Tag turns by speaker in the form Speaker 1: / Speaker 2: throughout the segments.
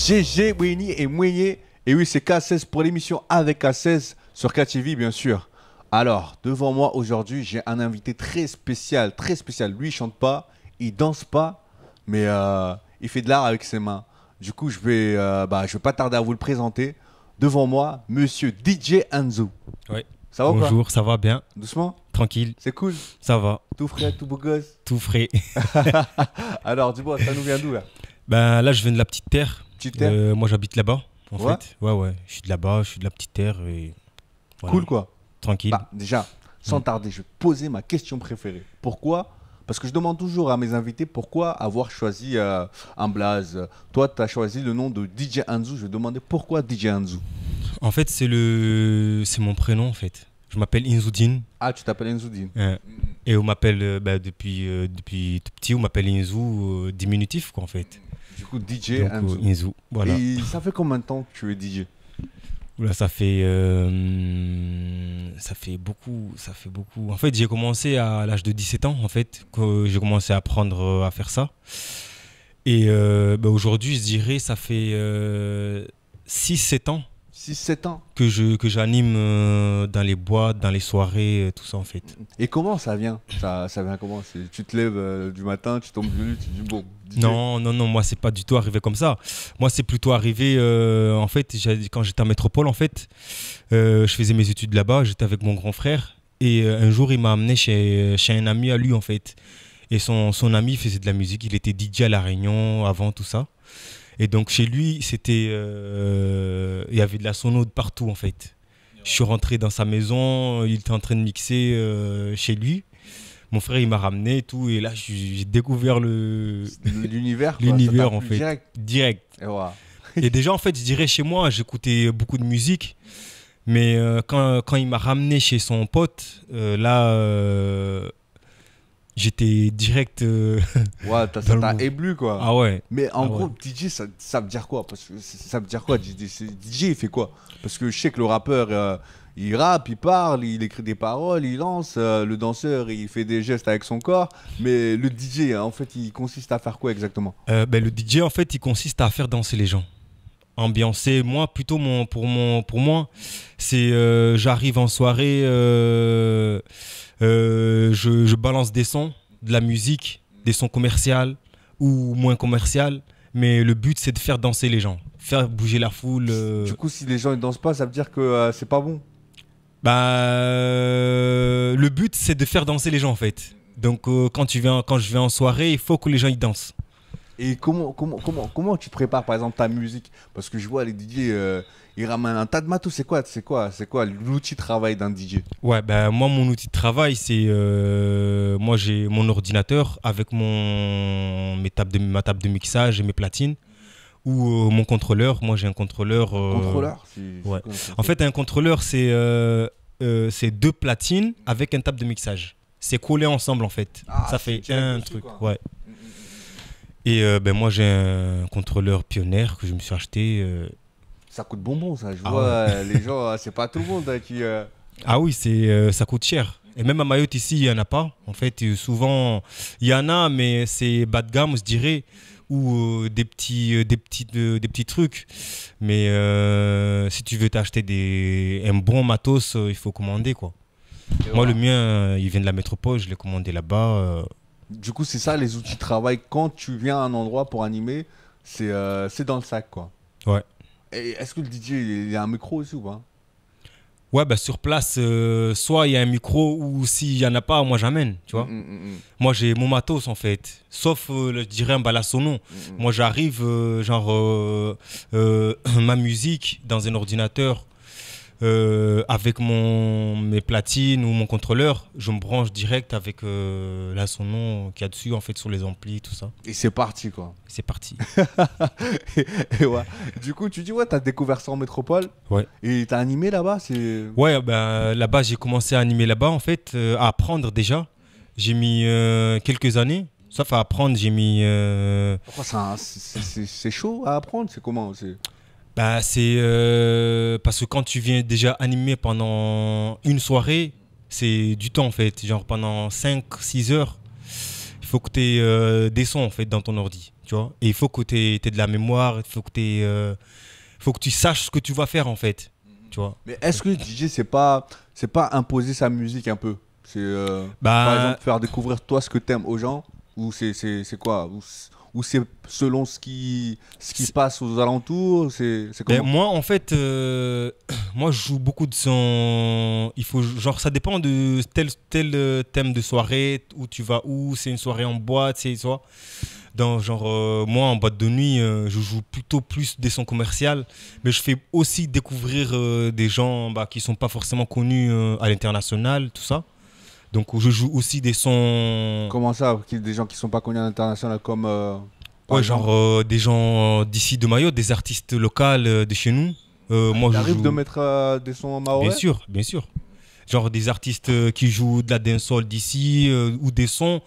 Speaker 1: GG, Winnie et Mouigné. Et oui, c'est K16 pour l'émission avec K16 sur KTV, bien sûr. Alors, devant moi aujourd'hui, j'ai un invité très spécial, très spécial. Lui, il chante pas, il danse pas, mais il fait de l'art avec ses mains. Du coup, je vais pas tarder à vous le présenter. Devant moi, monsieur DJ Anzu.
Speaker 2: Ouais.
Speaker 1: Ça va ou
Speaker 2: Bonjour,
Speaker 1: pas?
Speaker 2: ça va bien?
Speaker 1: Doucement?
Speaker 2: Tranquille,
Speaker 1: C'est cool?
Speaker 2: ça va,
Speaker 1: Tout frais, tout beau gosse?
Speaker 2: tout frais.
Speaker 1: Alors, dis-moi, ça nous vient d'où là?
Speaker 2: Ben là, je viens de la petite terre.
Speaker 1: Petite terre?
Speaker 2: Moi, j'habite là-bas, en
Speaker 1: Ouais.
Speaker 2: fait. Ouais. Je suis de là-bas, je suis de la petite terre et voilà.
Speaker 1: Cool quoi?
Speaker 2: Tranquille.
Speaker 1: Bah, déjà, sans tarder, je vais te poser ma question préférée. Pourquoi? Parce que je demande toujours à mes invités pourquoi avoir choisi un blaze. Toi, tu as choisi le nom de DJ Anzu. Je vais demander pourquoi DJ Anzu.
Speaker 2: En fait, c'est mon prénom, en fait. Je m'appelle Inzoudine.
Speaker 1: Ah, tu t'appelles Enzoudine.
Speaker 2: Et on m'appelle, depuis tout petit, on m'appelle Inzou diminutif, quoi, en fait.
Speaker 1: Du coup, DJ
Speaker 2: Donc,
Speaker 1: Anzu.
Speaker 2: Inzou, voilà.
Speaker 1: Et ça fait combien de temps que tu es DJ?
Speaker 2: Oula, ça fait beaucoup, ça fait beaucoup. En fait, j'ai commencé à l'âge de 17 ans, en fait, que j'ai commencé à apprendre à faire ça. Et aujourd'hui, je dirais, ça fait 6-7 ans
Speaker 1: 6-7 ans.
Speaker 2: que j'anime dans les boîtes, dans les soirées, tout ça, en fait.
Speaker 1: Et comment ça vient? Ça vient comment? Tu te lèves du matin, tu tombes du lit, tu dis bon, DJ.
Speaker 2: Non, moi, c'est pas du tout arrivé comme ça. Moi, c'est plutôt arrivé, en fait, quand j'étais à Métropole, en fait, je faisais mes études là-bas, j'étais avec mon grand frère. Et un jour, il m'a amené chez un ami à lui, en fait. Et son ami faisait de la musique, il était DJ à La Réunion avant tout ça. Et donc, chez lui, il y avait de la sono de partout, en fait. Je suis rentré dans sa maison, il était en train de mixer chez lui. Mon frère, il m'a ramené et tout. Et là, j'ai découvert
Speaker 1: L'univers, quoi,
Speaker 2: l'univers,
Speaker 1: ça t'a
Speaker 2: en
Speaker 1: plu
Speaker 2: fait.
Speaker 1: direct.
Speaker 2: Direct.
Speaker 1: Et voilà.
Speaker 2: Et déjà, en fait, je dirais chez moi, j'écoutais beaucoup de musique. Mais quand il m'a ramené chez son pote, j'étais direct.
Speaker 1: Ouais,
Speaker 2: Dans
Speaker 1: ça
Speaker 2: le
Speaker 1: t'a
Speaker 2: move.
Speaker 1: éblu, quoi.
Speaker 2: Ah ouais.
Speaker 1: Mais en
Speaker 2: Ah
Speaker 1: gros,
Speaker 2: ouais.
Speaker 1: DJ, ça veut dire quoi? Parce que ça veut dire quoi, DJ? DJ, il fait quoi? Parce que je sais que le rappeur, il rappe, il parle, il écrit des paroles, il lance. Le danseur, il fait des gestes avec son corps. Mais le DJ, en fait, il consiste à faire quoi exactement?
Speaker 2: Le DJ, en fait, il consiste à faire danser les gens. Ambiancer. Moi, plutôt, pour moi, c'est j'arrive en soirée, je balance des sons, de la musique, des sons commerciaux ou moins commerciaux. Mais le but, c'est de faire danser les gens, faire bouger la foule.
Speaker 1: Du coup, si les gens ne dansent pas, ça veut dire que c'est pas bon.
Speaker 2: Le but, c'est de faire danser les gens, en fait. Donc, quand je vais en soirée, il faut que les gens y dansent.
Speaker 1: Et comment tu te prépares, par exemple, ta musique? Parce que je vois les DJ, ils ramènent un tas de matos. C'est quoi l'outil de travail d'un DJ?
Speaker 2: Ouais, moi, mon outil de travail, c'est. Moi, j'ai mon ordinateur avec ma table de mixage et mes platines. Ou mon contrôleur. Moi, j'ai un contrôleur.
Speaker 1: Contrôleur?
Speaker 2: Ouais. En fait, un contrôleur, c'est 2 platines avec un table de mixage. C'est collé ensemble, en fait.
Speaker 1: Ah,
Speaker 2: Ça
Speaker 1: c'est
Speaker 2: fait
Speaker 1: direct
Speaker 2: un
Speaker 1: dessus,
Speaker 2: truc.
Speaker 1: quoi.
Speaker 2: Ouais. Et moi, j'ai un contrôleur Pioneer que je me suis acheté.
Speaker 1: Ça coûte bonbon, ça. Je
Speaker 2: Ah
Speaker 1: vois les gens, c'est pas tout le monde qui.
Speaker 2: Ah oui, ça coûte cher. Et même à Mayotte ici, il n'y en a pas. En fait, souvent, il y en a, mais c'est bas de gamme, je dirais, ou des petits trucs. Mais si tu veux t'acheter un bon matos, il faut commander, quoi.
Speaker 1: Et
Speaker 2: Moi,
Speaker 1: voilà.
Speaker 2: le mien, il vient de la métropole, je l'ai commandé là-bas.
Speaker 1: Du coup, c'est ça les outils de travail. Quand tu viens à un endroit pour animer, c'est dans le sac, quoi.
Speaker 2: Ouais.
Speaker 1: Et est-ce que le DJ, il a un micro aussi ou pas?
Speaker 2: Ouais, sur place, soit il y a un micro, ou s'il n'y en a pas, moi j'amène, tu vois. Moi, j'ai mon matos, en fait. Sauf, je dirais, un balasono. Moi, j'arrive, ma musique dans un ordinateur avec mes platines ou mon contrôleur. Je me branche direct avec la sono qu'il y a dessus, en fait, sur les amplis, tout ça.
Speaker 1: Et c'est parti, quoi.
Speaker 2: C'est parti.
Speaker 1: Et ouais. Du coup, tu dis, ouais, t'as découvert ça en métropole.
Speaker 2: Ouais.
Speaker 1: Et t'as animé là-bas, c'est.
Speaker 2: Ouais, là-bas, j'ai commencé à animer là-bas, en fait, à apprendre déjà. J'ai mis quelques années. Sauf à apprendre, j'ai mis...
Speaker 1: Pourquoi c'est chaud à apprendre? C'est comment?
Speaker 2: c'est parce que quand tu viens déjà animer pendant une soirée, c'est du temps, en fait. Genre pendant 5-6 heures, il faut que tu aies des sons, en fait, dans ton ordi. tu vois. Et il faut que tu aies de la mémoire, il faut que tu saches ce que tu vas faire, en fait, tu vois.
Speaker 1: Mais est-ce que DJ, c'est pas imposer sa musique un peu? C'est par
Speaker 2: Bah,
Speaker 1: exemple faire découvrir toi ce que t'aimes aux gens? Ou c'est quoi? Ou c'est selon ce qui se passe aux alentours? C'est
Speaker 2: ben,
Speaker 1: comment?
Speaker 2: moi, en fait, moi, je joue beaucoup de son. Il faut, genre, ça dépend de tel thème de soirée, où tu vas, où c'est une soirée en boîte, c'est soit. Dans, genre, moi, en boîte de nuit, je joue plutôt plus des sons commerciaux, mais je fais aussi découvrir des gens bah, qui sont pas forcément connus à l'international, tout ça. Donc, je joue aussi des sons.
Speaker 1: Comment ça? Des gens qui sont pas connus à l'international comme par
Speaker 2: Ouais,
Speaker 1: exemple.
Speaker 2: genre des gens d'ici de Mayotte, des artistes locaux de chez nous. Moi, je
Speaker 1: T'arrives de
Speaker 2: joue.
Speaker 1: mettre des sons
Speaker 2: Bien
Speaker 1: maorais?
Speaker 2: sûr, bien sûr. Genre des artistes qui jouent de la dancehall d'ici ou des sons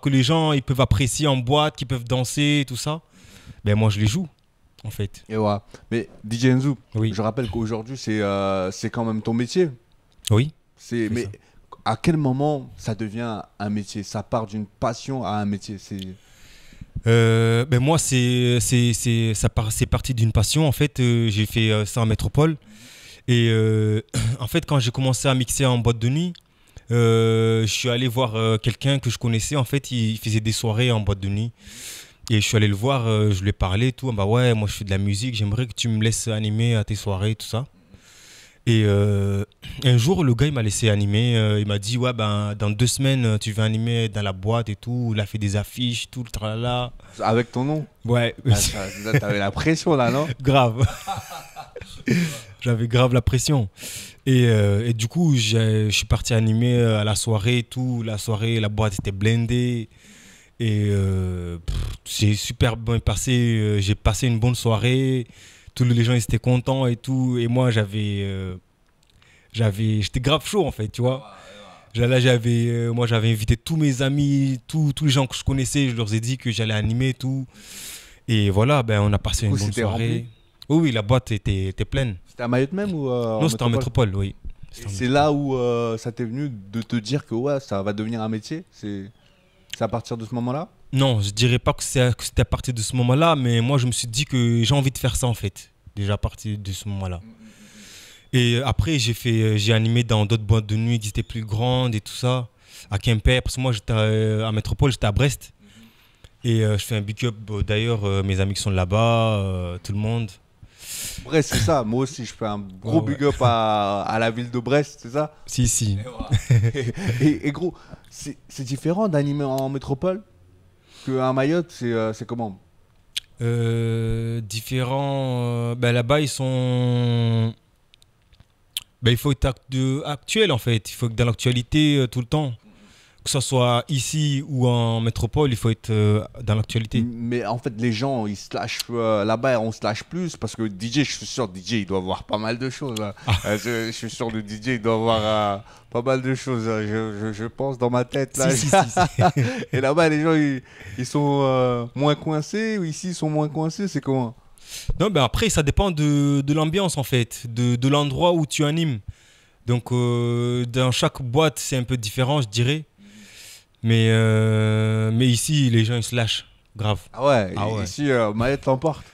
Speaker 2: que les gens ils peuvent apprécier en boîte, qui peuvent danser, tout ça. Ben moi, je les joue, en fait.
Speaker 1: Et ouais. Mais DJ Enzo,
Speaker 2: Oui,
Speaker 1: je rappelle qu'aujourd'hui c'est quand même ton métier.
Speaker 2: oui,
Speaker 1: C'est
Speaker 2: c'est
Speaker 1: mais
Speaker 2: ça.
Speaker 1: à quel moment ça devient un métier? Ça part d'une passion à un métier.
Speaker 2: Ben moi, c'est parti d'une passion. En fait, j'ai fait ça en métropole. Et en fait, quand j'ai commencé à mixer en boîte de nuit, je suis allé voir quelqu'un que je connaissais. En fait, il faisait des soirées en boîte de nuit. Et je suis allé le voir, je lui ai parlé et tout. Ah bah ouais, moi je fais de la musique, j'aimerais que tu me laisses animer à tes soirées, tout ça. Et un jour, le gars, il m'a laissé animer. Il m'a dit, ouais, ben, dans 2 semaines, tu vas animer dans la boîte et tout. Il a fait des affiches, tout le tralala.
Speaker 1: Avec ton nom?
Speaker 2: Ouais,
Speaker 1: Ah, t'avais la pression là, non?
Speaker 2: grave. J'avais grave la pression. Et du coup, je suis parti animer à la soirée et tout. La soirée, la boîte était blindée. Et j'ai super bien passé. J'ai passé une bonne soirée. Tous les gens ils étaient contents et tout. Et moi, j'étais grave chaud en fait, tu vois. Là, moi, j'avais invité tous mes amis, tous les gens que je connaissais. Je leur ai dit que j'allais animer et tout. Et voilà, ben, on a passé
Speaker 1: Du
Speaker 2: une
Speaker 1: coup,
Speaker 2: bonne
Speaker 1: c'était
Speaker 2: soirée.
Speaker 1: rempli.
Speaker 2: Oui, oui, la boîte était pleine.
Speaker 1: C'était à Mayotte même ou
Speaker 2: Non,
Speaker 1: en
Speaker 2: c'était en
Speaker 1: métropole?
Speaker 2: métropole, oui.
Speaker 1: Et
Speaker 2: C'était en
Speaker 1: c'est
Speaker 2: métropole.
Speaker 1: là où ça t'est venu de te dire que ouais, ça va devenir un métier? C'est à partir de ce moment-là?
Speaker 2: Non, je dirais pas que c'était à partir de ce moment-là, mais moi, je me suis dit que j'ai envie de faire ça, en fait. Déjà à partir de ce moment-là. Et après, j'ai animé dans d'autres boîtes de nuit qui étaient plus grandes et tout ça, à Quimper. Parce que moi, j'étais à Métropole, j'étais à Brest. Et je fais un big up, d'ailleurs, mes amis qui sont là-bas, tout le monde.
Speaker 1: Brest, c'est ça. Moi aussi, je fais un gros
Speaker 2: Ouais, ouais.
Speaker 1: big up à la ville de Brest, c'est ça?
Speaker 2: Si, si.
Speaker 1: Et gros, c'est différent d'animer en métropole qu'à Mayotte, c'est comment?
Speaker 2: Différents. Ben, là-bas, ils sont. Ben, il faut être actuel, en fait. Il faut être dans l'actualité tout le temps. Que ce soit ici ou en métropole, il faut être dans l'actualité.
Speaker 1: Mais en fait, les gens, ils se lâchent là-bas, on se lâche plus parce que DJ, je suis sûr, DJ, il doit voir pas mal de choses, hein. Je suis sûr, le DJ, il doit voir pas mal de choses, hein. Je pense dans ma tête là.
Speaker 2: Si, si, si, si.
Speaker 1: Et là-bas, les gens, ils sont moins coincés ou ici, ils sont moins coincés, c'est comment?
Speaker 2: Non, ben après, ça dépend de l'ambiance, en fait, de l'endroit où tu animes. Donc, dans chaque boîte, c'est un peu différent, je dirais. Mais ici, les gens, ils se lâchent. Grave.
Speaker 1: Ah ouais,
Speaker 2: Ah ouais.
Speaker 1: ici, Mayotte l'emporte.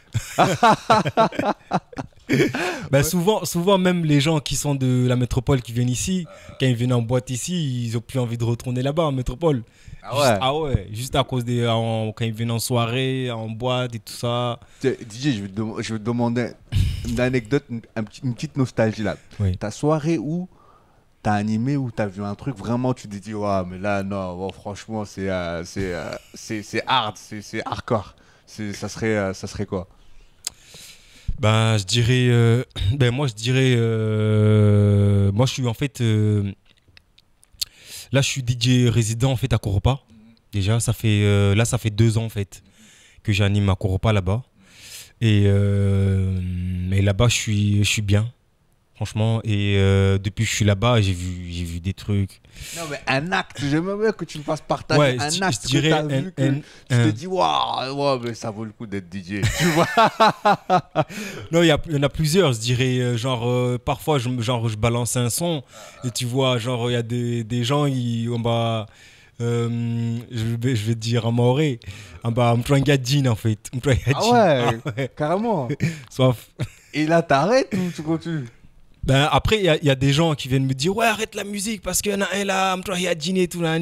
Speaker 2: Ben souvent, même les gens qui sont de la métropole, qui viennent ici, quand ils viennent en boîte ici, ils ont plus envie de retourner là-bas en métropole.
Speaker 1: Ah ouais.
Speaker 2: Ah ouais, juste à cause quand ils viennent en soirée, en boîte et tout ça.
Speaker 1: DJ, je vais te demander une anecdote, une petite nostalgie là.
Speaker 2: Oui.
Speaker 1: Ta soirée où t'as animé, où t'as vu un truc, vraiment tu t'es dit, ouais, mais là, non, bon, franchement, c'est hard, c'est hardcore. Ça serait quoi?
Speaker 2: Ben, je dirais. Ben, moi, je dirais. Moi, je suis en fait. Là, je suis DJ résident en fait à Coropa. Déjà, là, ça fait 2 ans en fait que j'anime à Coropa là-bas. Et là-bas, je suis bien, franchement. Et depuis que je suis là-bas, j'ai vu des trucs.
Speaker 1: Non, mais un acte, j'aimerais bien que tu me fasses partager
Speaker 2: Ouais,
Speaker 1: un
Speaker 2: je
Speaker 1: acte que
Speaker 2: dirais
Speaker 1: t'as vu, que tu
Speaker 2: un-
Speaker 1: t'es dit, waouh, ouais, mais ça vaut le coup d'être DJ. Tu vois?
Speaker 2: Non, il y en a plusieurs, je dirais. Genre, parfois, je balance un son et tu vois, genre, il y a des gens, Je vais te dire en maoré. Bah, m'trangadjin en fait.
Speaker 1: Ah ouais, carrément.
Speaker 2: Soif.
Speaker 1: Et là, t'arrêtes ou tu continues?
Speaker 2: Ben, après, il y a des gens qui viennent me dire ouais, arrête la musique parce qu'il y en a un là, m'trangadjin et tout là.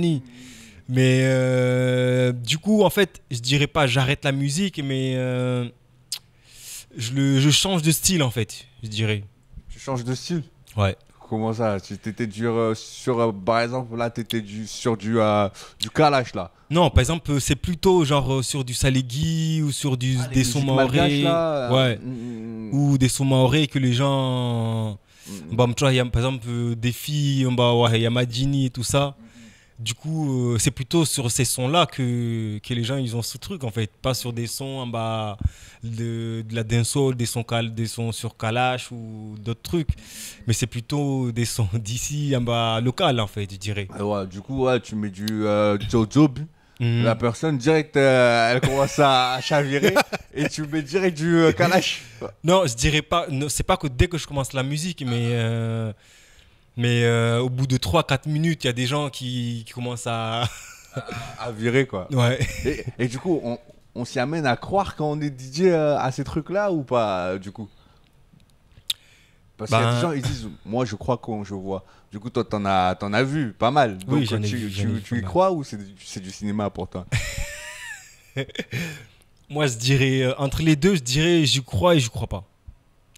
Speaker 2: Mais du coup, en fait, je dirais pas j'arrête la musique, mais je change de style en fait, je dirais.
Speaker 1: Tu changes de style?
Speaker 2: Ouais.
Speaker 1: Comment ça? Tu t'étais dur sur, par exemple, là, t'étais sur du Kalash, là.
Speaker 2: Non, par exemple, c'est plutôt genre sur du Salégui ou sur
Speaker 1: Les
Speaker 2: des sons
Speaker 1: musiques malgaches,
Speaker 2: maorés.
Speaker 1: là.
Speaker 2: Ouais. Ou des sons maorés que les gens. Bah, il y a, par exemple, des filles, bah, ouais, il y a Madjini et tout ça. Du coup, c'est plutôt sur ces sons-là que les gens ils ont ce truc en fait, pas sur des sons bah, de la dancehall, des sons sur Kalash ou d'autres trucs, mais c'est plutôt des sons d'ici bah, local en fait, je dirais.
Speaker 1: Ouais, du coup, ouais, tu mets du Jojob.
Speaker 2: Mhm.
Speaker 1: La personne, direct, elle commence à chavirer et tu mets direct du Kalash.
Speaker 2: Non, je dirais pas, c'est pas que dès que je commence la musique, mais au bout de 3 4 minutes, il y a des gens qui commencent à.
Speaker 1: À virer, quoi.
Speaker 2: Ouais.
Speaker 1: Et du coup, on s'y amène à croire quand on est DJ à ces trucs-là ou pas, du coup? Parce qu'il y a des gens, ils disent, moi je crois quand je vois. Du coup, toi, t'en as vu pas mal. Donc,
Speaker 2: Oui, j'en ai vu,
Speaker 1: tu y
Speaker 2: pas mal.
Speaker 1: crois ou c'est du cinéma pour toi?
Speaker 2: Moi, je dirais, entre les deux, je dirais j'y crois et j'y crois pas.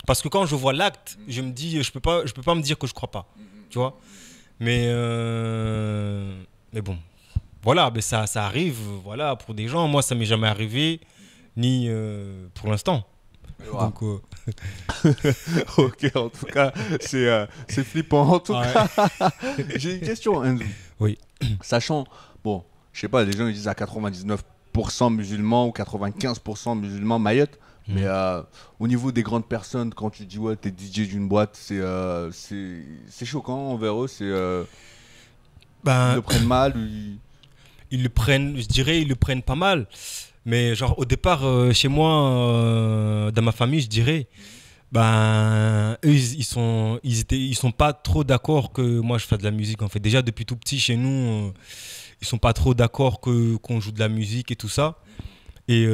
Speaker 2: Parce que quand je vois l'acte, je me dis, je peux pas me dire que je crois pas. Tu vois? Mais bon, voilà, mais ça arrive, voilà, pour des gens. Moi, ça m'est jamais arrivé, ni pour l'instant.
Speaker 1: Ouais.
Speaker 2: Donc,
Speaker 1: Ok, en tout cas, c'est flippant. En tout
Speaker 2: ouais.
Speaker 1: cas, j'ai une question, Enzo.
Speaker 2: Oui.
Speaker 1: Sachant, bon, je sais pas, les gens ils disent à 99% musulmans ou 95% musulmans Mayotte, mais au niveau des grandes personnes, quand tu dis ouais, t'es DJ d'une boîte, c'est choquant envers eux, ils
Speaker 2: Ben,
Speaker 1: le prennent mal.
Speaker 2: ils le prennent, je dirais, ils le prennent pas mal. Mais genre, au départ, chez moi, dans ma famille, je dirais, ben, eux, ils sont pas trop d'accord que moi je fasse de la musique. En fait, déjà depuis tout petit chez nous, ils sont pas trop d'accord qu'on joue de la musique et tout ça. Et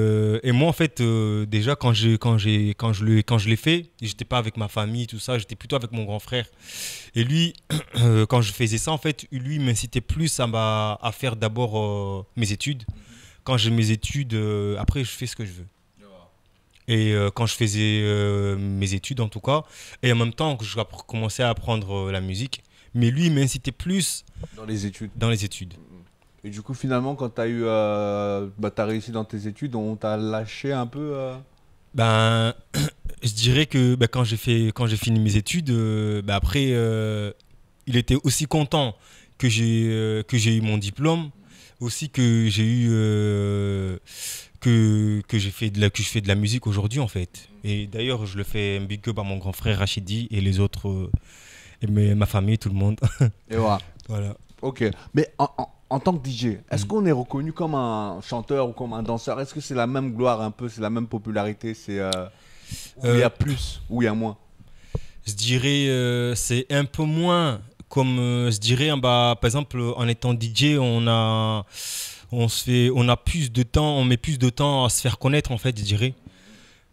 Speaker 2: moi, en fait, déjà quand je l'ai fait, j'étais pas avec ma famille, tout ça. J'étais plutôt avec mon grand frère. Et lui, quand je faisais ça, en fait, lui il m'incitait plus à faire d'abord mes études. Quand j'ai mes études, après, je fais ce que je veux. Et quand je faisais mes études, en tout cas, et en même temps que je commençais à apprendre la musique, mais lui, il m'incitait plus
Speaker 1: Dans les études.
Speaker 2: dans les études.
Speaker 1: Et du coup, finalement, quand t'as réussi dans tes études, on t'a lâché un peu.
Speaker 2: Ben, je dirais que ben, quand j'ai fini mes études, ben, après, il était aussi content que j'ai eu mon diplôme, aussi que j'ai eu que j'ai fait que je fais de la musique aujourd'hui en fait. Et d'ailleurs, je le fais un big up à mon grand frère Rachidi et les autres, et ma famille, tout le monde.
Speaker 1: Et voilà.
Speaker 2: Voilà.
Speaker 1: Ok. Mais en tant que DJ, est-ce qu'on est reconnu comme un chanteur ou comme un danseur? Est-ce que c'est la même gloire un peu, c'est la même popularité? Où il y a plus, où il y a moins?
Speaker 2: Je dirais c'est un peu moins comme je dirais bah, par exemple en étant DJ on a plus de temps, on met plus de temps à se faire connaître en fait, je dirais.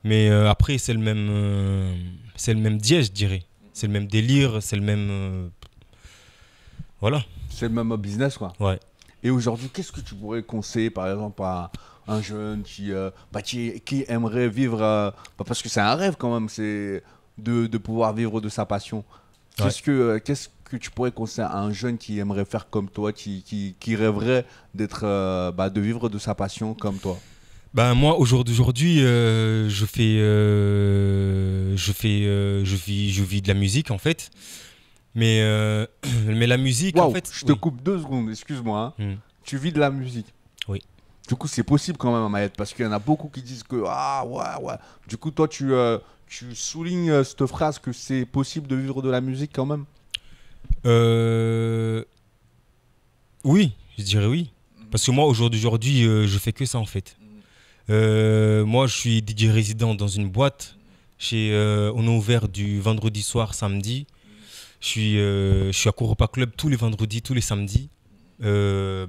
Speaker 2: Mais après c'est le même dièse, je dirais. C'est le même délire, c'est le même voilà.
Speaker 1: C'est le même business, quoi.
Speaker 2: Ouais.
Speaker 1: Et aujourd'hui, qu'est-ce que tu pourrais conseiller, par exemple, à un jeune qui aimerait vivre, parce que c'est un rêve quand même, c'est de pouvoir vivre de sa passion.
Speaker 2: Ouais.
Speaker 1: Qu'est-ce que tu pourrais conseiller à un jeune qui aimerait faire comme toi, qui rêverait de vivre de sa passion comme toi?
Speaker 2: Ben moi aujourd'hui je vis de la musique en fait. Mais mais la musique en
Speaker 1: Waouh,
Speaker 2: fait
Speaker 1: je te coupe 2 secondes, excuse-moi, hein. Tu vis de la musique.
Speaker 2: Oui.
Speaker 1: Du coup, c'est possible quand même à Mayotte, parce qu'il y en a beaucoup qui disent que ah ouais. Du coup, toi, tu soulignes cette phrase que c'est possible de vivre de la musique quand même.
Speaker 2: Euh, oui, je dirais oui. Parce que moi aujourd'hui je fais que ça en fait. Moi je suis DJ résident dans une boîte. On est ouvert du vendredi soir samedi. Je suis à Kouroupa Club tous les vendredis, tous les samedis. Et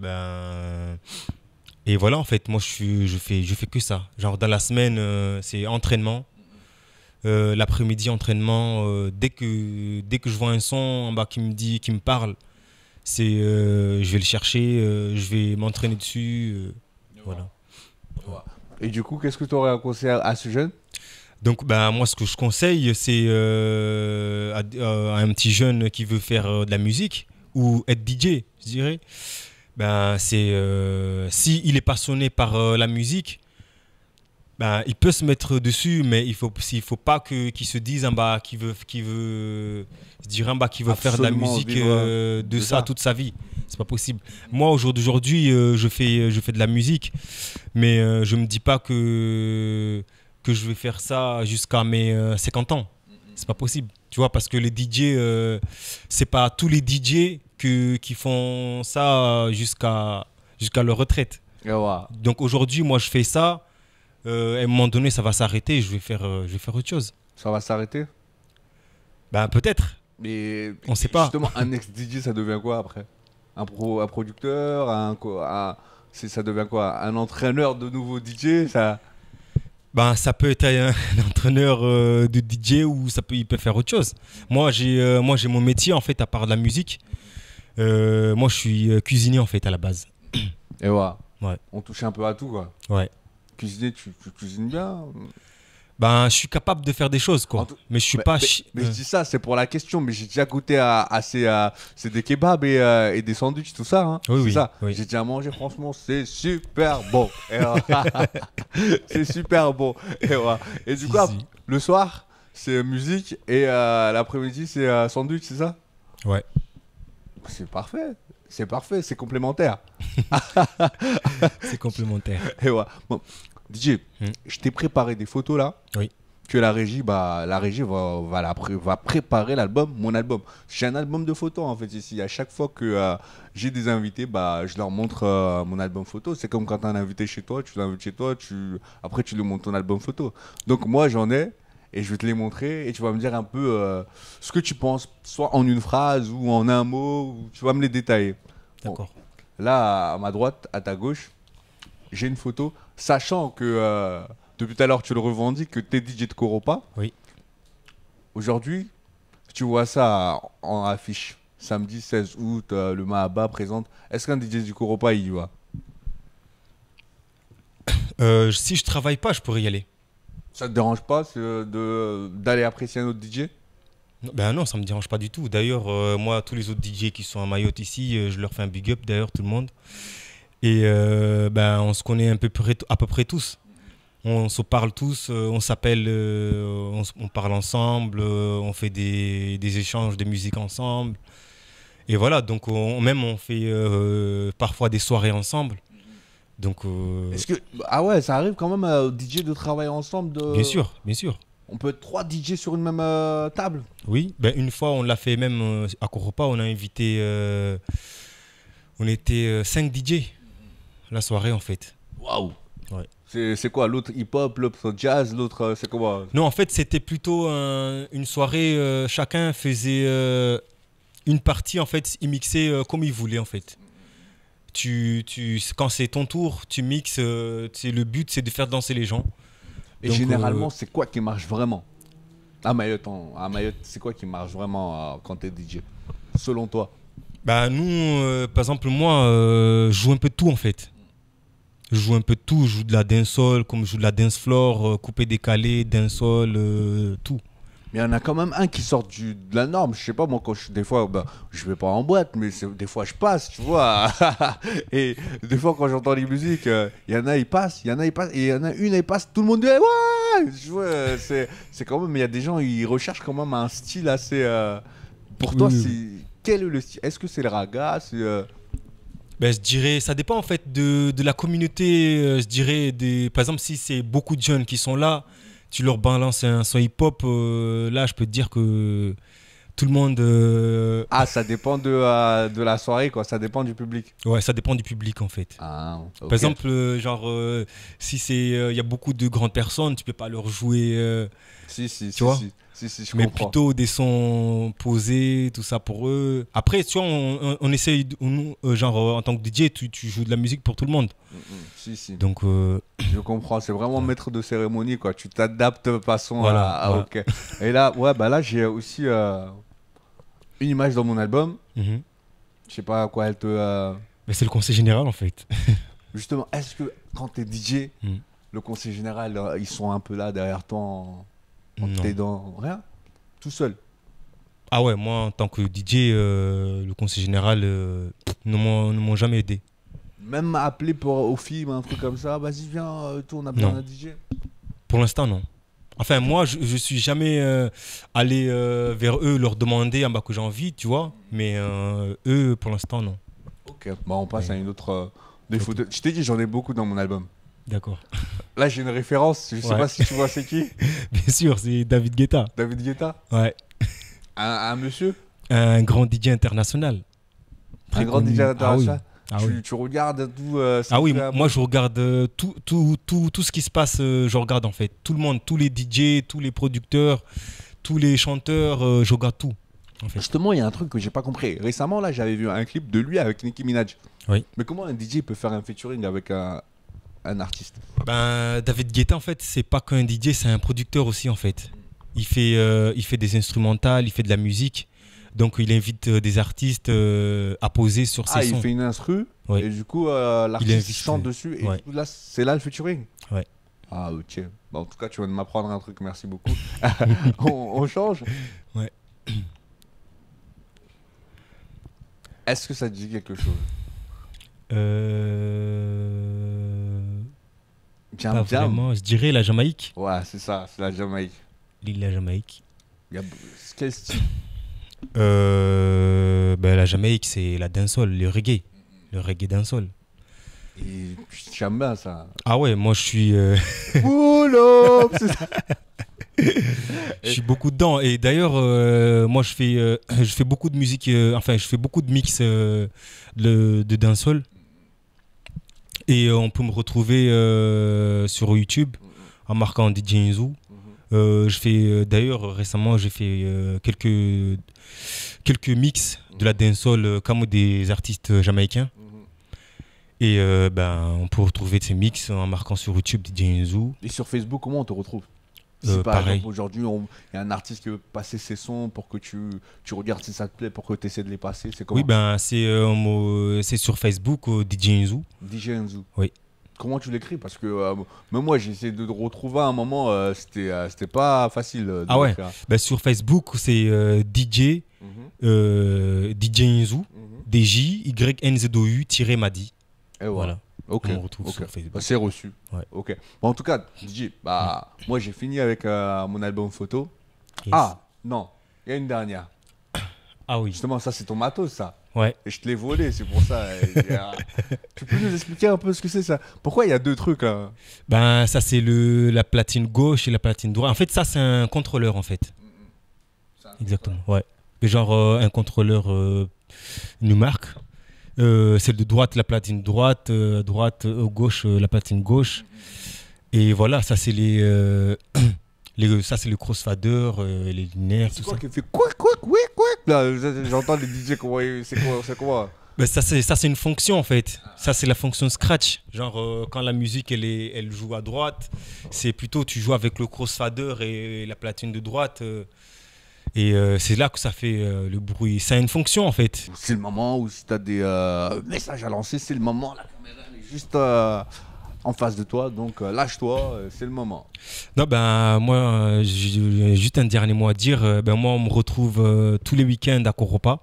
Speaker 2: voilà, en fait, moi, je fais que ça. Genre, dans la semaine, c'est entraînement. L'après-midi, entraînement. Dès que je vois un son en bas qui me parle, je vais le chercher, je vais m'entraîner dessus. Voilà.
Speaker 1: Et du coup, qu'est-ce que tu aurais à conseiller à ce jeune?
Speaker 2: Donc, moi, ce que je conseille, c'est à un petit jeune qui veut faire de la musique ou être DJ, je dirais. Si il est passionné par la musique, il peut se mettre dessus, mais il faut pas qu'il se dise qu'il veut, je dirais, qu'il veut faire de la
Speaker 1: Absolument
Speaker 2: musique
Speaker 1: vivre
Speaker 2: de ça toute sa vie. C'est pas possible. Moi, aujourd'hui, je fais de la musique, mais je me dis pas que je vais faire ça jusqu'à mes 50 ans. C'est pas possible. Tu vois, parce que les DJ, c'est pas tous les DJ qui font ça jusqu'à leur retraite.
Speaker 1: Et ouais.
Speaker 2: Donc aujourd'hui, moi, je fais ça. À un moment donné, ça va s'arrêter. Je vais faire autre chose.
Speaker 1: Ça va s'arrêter?
Speaker 2: Peut-être.
Speaker 1: Mais
Speaker 2: on sait pas.
Speaker 1: Justement, un ex-DJ, ça devient quoi après? Un producteur, ça devient quoi? Un entraîneur de nouveaux DJ, ça...
Speaker 2: Ça peut être un entraîneur de DJ ou il peut faire autre chose. Moi, j'ai mon métier, en fait, à part de la musique. Moi, je suis cuisinier, en fait, à la base.
Speaker 1: Et ouais.
Speaker 2: Ouais.
Speaker 1: On touche un peu à tout, quoi.
Speaker 2: Ouais.
Speaker 1: Cuisiner, tu cuisines bien?
Speaker 2: Je suis capable de faire des choses, quoi. Mais je suis pas...
Speaker 1: Mais je dis ça, c'est pour la question. Mais j'ai déjà goûté c'est des kebabs et des sandwichs, tout ça. Hein.
Speaker 2: Oui,
Speaker 1: c'est ça.
Speaker 2: Oui.
Speaker 1: J'ai déjà mangé, franchement, c'est super bon. C'est super bon. Et du coup, le soir, c'est musique et l'après-midi, c'est sandwich, c'est ça?
Speaker 2: Ouais.
Speaker 1: C'est parfait. C'est parfait, c'est complémentaire.
Speaker 2: C'est complémentaire.
Speaker 1: Et ouais. Bon, DJ, je t'ai préparé des photos là.
Speaker 2: Oui.
Speaker 1: Que la régie va préparer mon album. J'ai un album de photos en fait ici. À chaque fois que j'ai des invités, je leur montre mon album photo. C'est comme quand tu as un invité chez toi, tu l'invites chez toi, après tu lui montres ton album photo. Donc moi j'en ai et je vais te les montrer et tu vas me dire un peu ce que tu penses, soit en une phrase ou en un mot, ou tu vas me les détailler.
Speaker 2: D'accord.
Speaker 1: Bon. Là, à ma droite, à ta gauche, j'ai une photo, sachant que depuis tout à l'heure tu le revendiques, que tu es DJ de Koropa.
Speaker 2: Oui.
Speaker 1: Aujourd'hui, tu vois ça en affiche. Samedi 16 août, le Mahaba présente. Est-ce qu'un DJ du Koropa il y va?
Speaker 2: Si je travaille pas, je pourrais y aller.
Speaker 1: Ça te dérange pas d'aller apprécier un autre DJ?
Speaker 2: Non, ça me dérange pas du tout. D'ailleurs, moi, tous les autres DJ qui sont à Mayotte ici, je leur fais un big up, d'ailleurs, tout le monde. Et on se connaît à peu près tous. On se parle tous, on s'appelle, on parle ensemble, on fait des échanges de musique ensemble. Et voilà, donc on fait parfois des soirées ensemble. Donc,
Speaker 1: Est-ce que... Ah ouais, ça arrive quand même aux DJ de travailler ensemble
Speaker 2: Bien sûr, bien sûr.
Speaker 1: On peut être 3 DJ sur une même table?
Speaker 2: Oui, une fois on l'a fait même à Koropa, on a invité... on était 5 DJ la soirée en fait.
Speaker 1: Waouh!
Speaker 2: Ouais.
Speaker 1: C'est quoi? L'autre hip-hop, l'autre jazz, l'autre c'est quoi?
Speaker 2: Non, en fait c'était plutôt une soirée, chacun faisait une partie en fait, il mixait comme il voulait en fait. Quand c'est ton tour, tu mixes, le but c'est de faire danser les gens.
Speaker 1: Et donc, généralement, c'est quoi qui marche vraiment? À Mayotte, c'est quoi qui marche vraiment quand t'es DJ? Selon toi?
Speaker 2: Nous, par exemple, moi, je joue un peu de tout en fait. Je joue un peu de tout. Je joue de la dancehall, comme je joue de la dance floor, coupé décalé, dancehall, tout.
Speaker 1: Mais il y en a quand même un qui sort de la norme. Je sais pas, moi, des fois, je vais pas en boîte, mais des fois, je passe, tu vois. Et des fois, quand j'entends les musiques, il y en a, ils passent, et il y en a une, elle passe, tout le monde dit ouais. Tu vois, c'est quand même, il y a des gens, ils recherchent quand même un style assez. Pour toi, quel est le style? Est-ce que c'est le raga?
Speaker 2: Je dirais, ça dépend en fait de la communauté. Je dirais, par exemple, si c'est beaucoup de jeunes qui sont là, tu leur balances un son hip-hop, là, je peux te dire que tout le monde...
Speaker 1: ça dépend de la soirée, quoi. Ça dépend du public.
Speaker 2: Ouais, ça dépend du public, en fait.
Speaker 1: Ah, okay.
Speaker 2: Par exemple, si il y a beaucoup de grandes personnes, tu peux pas leur jouer...
Speaker 1: Si,
Speaker 2: tu vois.
Speaker 1: Si, je
Speaker 2: Mais
Speaker 1: comprends.
Speaker 2: plutôt des sons posés, tout ça pour eux. Après, tu vois, on essaye, genre en tant que DJ, tu joues de la musique pour tout le monde.
Speaker 1: Si.
Speaker 2: Donc,
Speaker 1: Je comprends. C'est vraiment maître de cérémonie, quoi. Tu t'adaptes de façon
Speaker 2: Voilà,
Speaker 1: à
Speaker 2: voilà.
Speaker 1: OK. Et là, ouais, bah là, j'ai aussi une image dans mon album.
Speaker 2: mhm.
Speaker 1: Je sais pas à quoi elle te.
Speaker 2: Mais c'est le conseil général en fait.
Speaker 1: Justement, est-ce que quand t'es DJ,
Speaker 2: Mm.
Speaker 1: le conseil général, ils sont un peu là derrière toi en
Speaker 2: Non.
Speaker 1: t'aidant? Rien? Tout seul?
Speaker 2: Ah ouais, moi en tant que DJ, le conseil général ne m'ont jamais aidé.
Speaker 1: Même appelé au film, un truc comme ça, vas-y, viens, toi, on a besoin
Speaker 2: Non.
Speaker 1: d'un DJ.
Speaker 2: Pour l'instant, non. Enfin, moi, je suis jamais allé vers eux leur demander ah, bah, que j'ai envie, tu vois. Mais eux, pour l'instant, non.
Speaker 1: Ok, bah on passe
Speaker 2: Ouais.
Speaker 1: à une autre. Des photos. Je t'ai dit, j'en ai beaucoup dans mon album.
Speaker 2: D'accord.
Speaker 1: Là, j'ai une référence, je sais
Speaker 2: Ouais.
Speaker 1: pas si tu vois c'est qui.
Speaker 2: Bien sûr, c'est David Guetta.
Speaker 1: David Guetta.
Speaker 2: Ouais.
Speaker 1: Un monsieur.
Speaker 2: Un grand DJ international. Très
Speaker 1: Un grand
Speaker 2: connu.
Speaker 1: DJ international.
Speaker 2: Ah oui.
Speaker 1: Tu regardes tout.
Speaker 2: Ah oui, moi je regarde tout ce qui se passe, je regarde en fait. Tout le monde, tous les DJ, tous les producteurs, tous les chanteurs, je regarde tout. En fait.
Speaker 1: Justement, il y a un truc que j'ai pas compris. Récemment, là, j'avais vu un clip de lui avec Nicki Minaj.
Speaker 2: Oui.
Speaker 1: Mais comment un DJ peut faire un featuring avec un artiste?
Speaker 2: Ben, David Guetta en fait, c'est pas qu'un DJ, c'est un producteur aussi en fait. Il fait des instrumentales, il fait de la musique. Donc il invite des artistes à poser sur ses
Speaker 1: Ah, il
Speaker 2: sons.
Speaker 1: fait une instru
Speaker 2: Oui.
Speaker 1: et du coup,
Speaker 2: Il
Speaker 1: l'artiste
Speaker 2: invite,
Speaker 1: chante dessus et
Speaker 2: ouais.
Speaker 1: du coup, là, c'est là le featuring.
Speaker 2: Ouais.
Speaker 1: Ah, ok. Bah, en tout cas, tu viens de m'apprendre un truc, merci beaucoup. on change.
Speaker 2: Ouais.
Speaker 1: Est-ce que ça te dit quelque chose?
Speaker 2: Pas
Speaker 1: Jam.
Speaker 2: vraiment, je dirais la Jamaïque.
Speaker 1: Ouais, c'est ça, c'est la Jamaïque.
Speaker 2: L'île de la Jamaïque.
Speaker 1: Il y a... Quel style?
Speaker 2: Ben, la Jamaïque, c'est la dancehall, le reggae. Le reggae dancehall.
Speaker 1: Et j'aime bien ça.
Speaker 2: Ah ouais, moi je suis,
Speaker 1: Oula, c'est ça.
Speaker 2: je suis beaucoup dedans. Et d'ailleurs, moi je fais beaucoup de musique, enfin je fais beaucoup de mix de dancehall. Et on peut me retrouver sur YouTube en marquant DJ Inzou. Je fais d'ailleurs récemment j'ai fait quelques mix de la dancehall comme des artistes jamaïcains. Et ben on peut retrouver ces mix en marquant sur YouTube DJ Inzou.
Speaker 1: Et sur Facebook, comment on te retrouve? Si par
Speaker 2: Pareil.
Speaker 1: exemple aujourd'hui il y a un artiste qui veut passer ses sons pour que tu regardes si ça te plaît, pour que tu essaies de les passer, c'est comment?
Speaker 2: Oui, ben c'est sur Facebook DJ Inzou.
Speaker 1: DJ Enzo.
Speaker 2: Oui.
Speaker 1: Comment tu l'écris? Parce que même moi j'ai essayé de le retrouver à un moment, c'était pas facile de
Speaker 2: Ah
Speaker 1: le
Speaker 2: ouais.
Speaker 1: faire.
Speaker 2: Ben, sur Facebook c'est DJ DJ Inzou, DJYNZOU-Madi.
Speaker 1: Et voilà.
Speaker 2: Voilà.
Speaker 1: Ok.
Speaker 2: On me retrouve
Speaker 1: Ok.
Speaker 2: sur Facebook.
Speaker 1: Bah, c'est reçu.
Speaker 2: Ouais.
Speaker 1: Ok. Bon, en tout cas, DJ, bah moi j'ai fini avec mon album photo.
Speaker 2: Yes.
Speaker 1: Ah non, il y a une dernière.
Speaker 2: Ah oui.
Speaker 1: Justement, ça c'est ton matos, ça.
Speaker 2: Ouais.
Speaker 1: Et je te l'ai volé, c'est pour ça. Tu peux nous expliquer un peu ce que c'est ça? Pourquoi il y a deux trucs là?
Speaker 2: Ben ça c'est la platine gauche et la platine droite. En fait ça c'est un contrôleur en fait. Exactement. Ouais. Et genre un contrôleur une marque. Celle de droite la platine droite, gauche la platine gauche. Et voilà ça c'est ça c'est le crossfader, les linéaires,
Speaker 1: C'est
Speaker 2: tout
Speaker 1: quoi
Speaker 2: ça.
Speaker 1: qui fait quoi là? J'entends les DJ comment c'est quoi?
Speaker 2: Ben, ça c'est une fonction en fait. Ça c'est la fonction scratch. Genre quand la musique elle joue à droite, c'est plutôt tu joues avec le crossfader et la platine de droite. Et c'est là que ça fait le bruit. Ça a une fonction en fait.
Speaker 1: C'est le moment où si tu as des messages à lancer, c'est le moment, la caméra elle est juste en face de toi, donc lâche-toi, c'est le moment.
Speaker 2: Non ben moi j'ai juste un dernier mot à dire. Ben moi on me retrouve tous les week-ends à Coropa.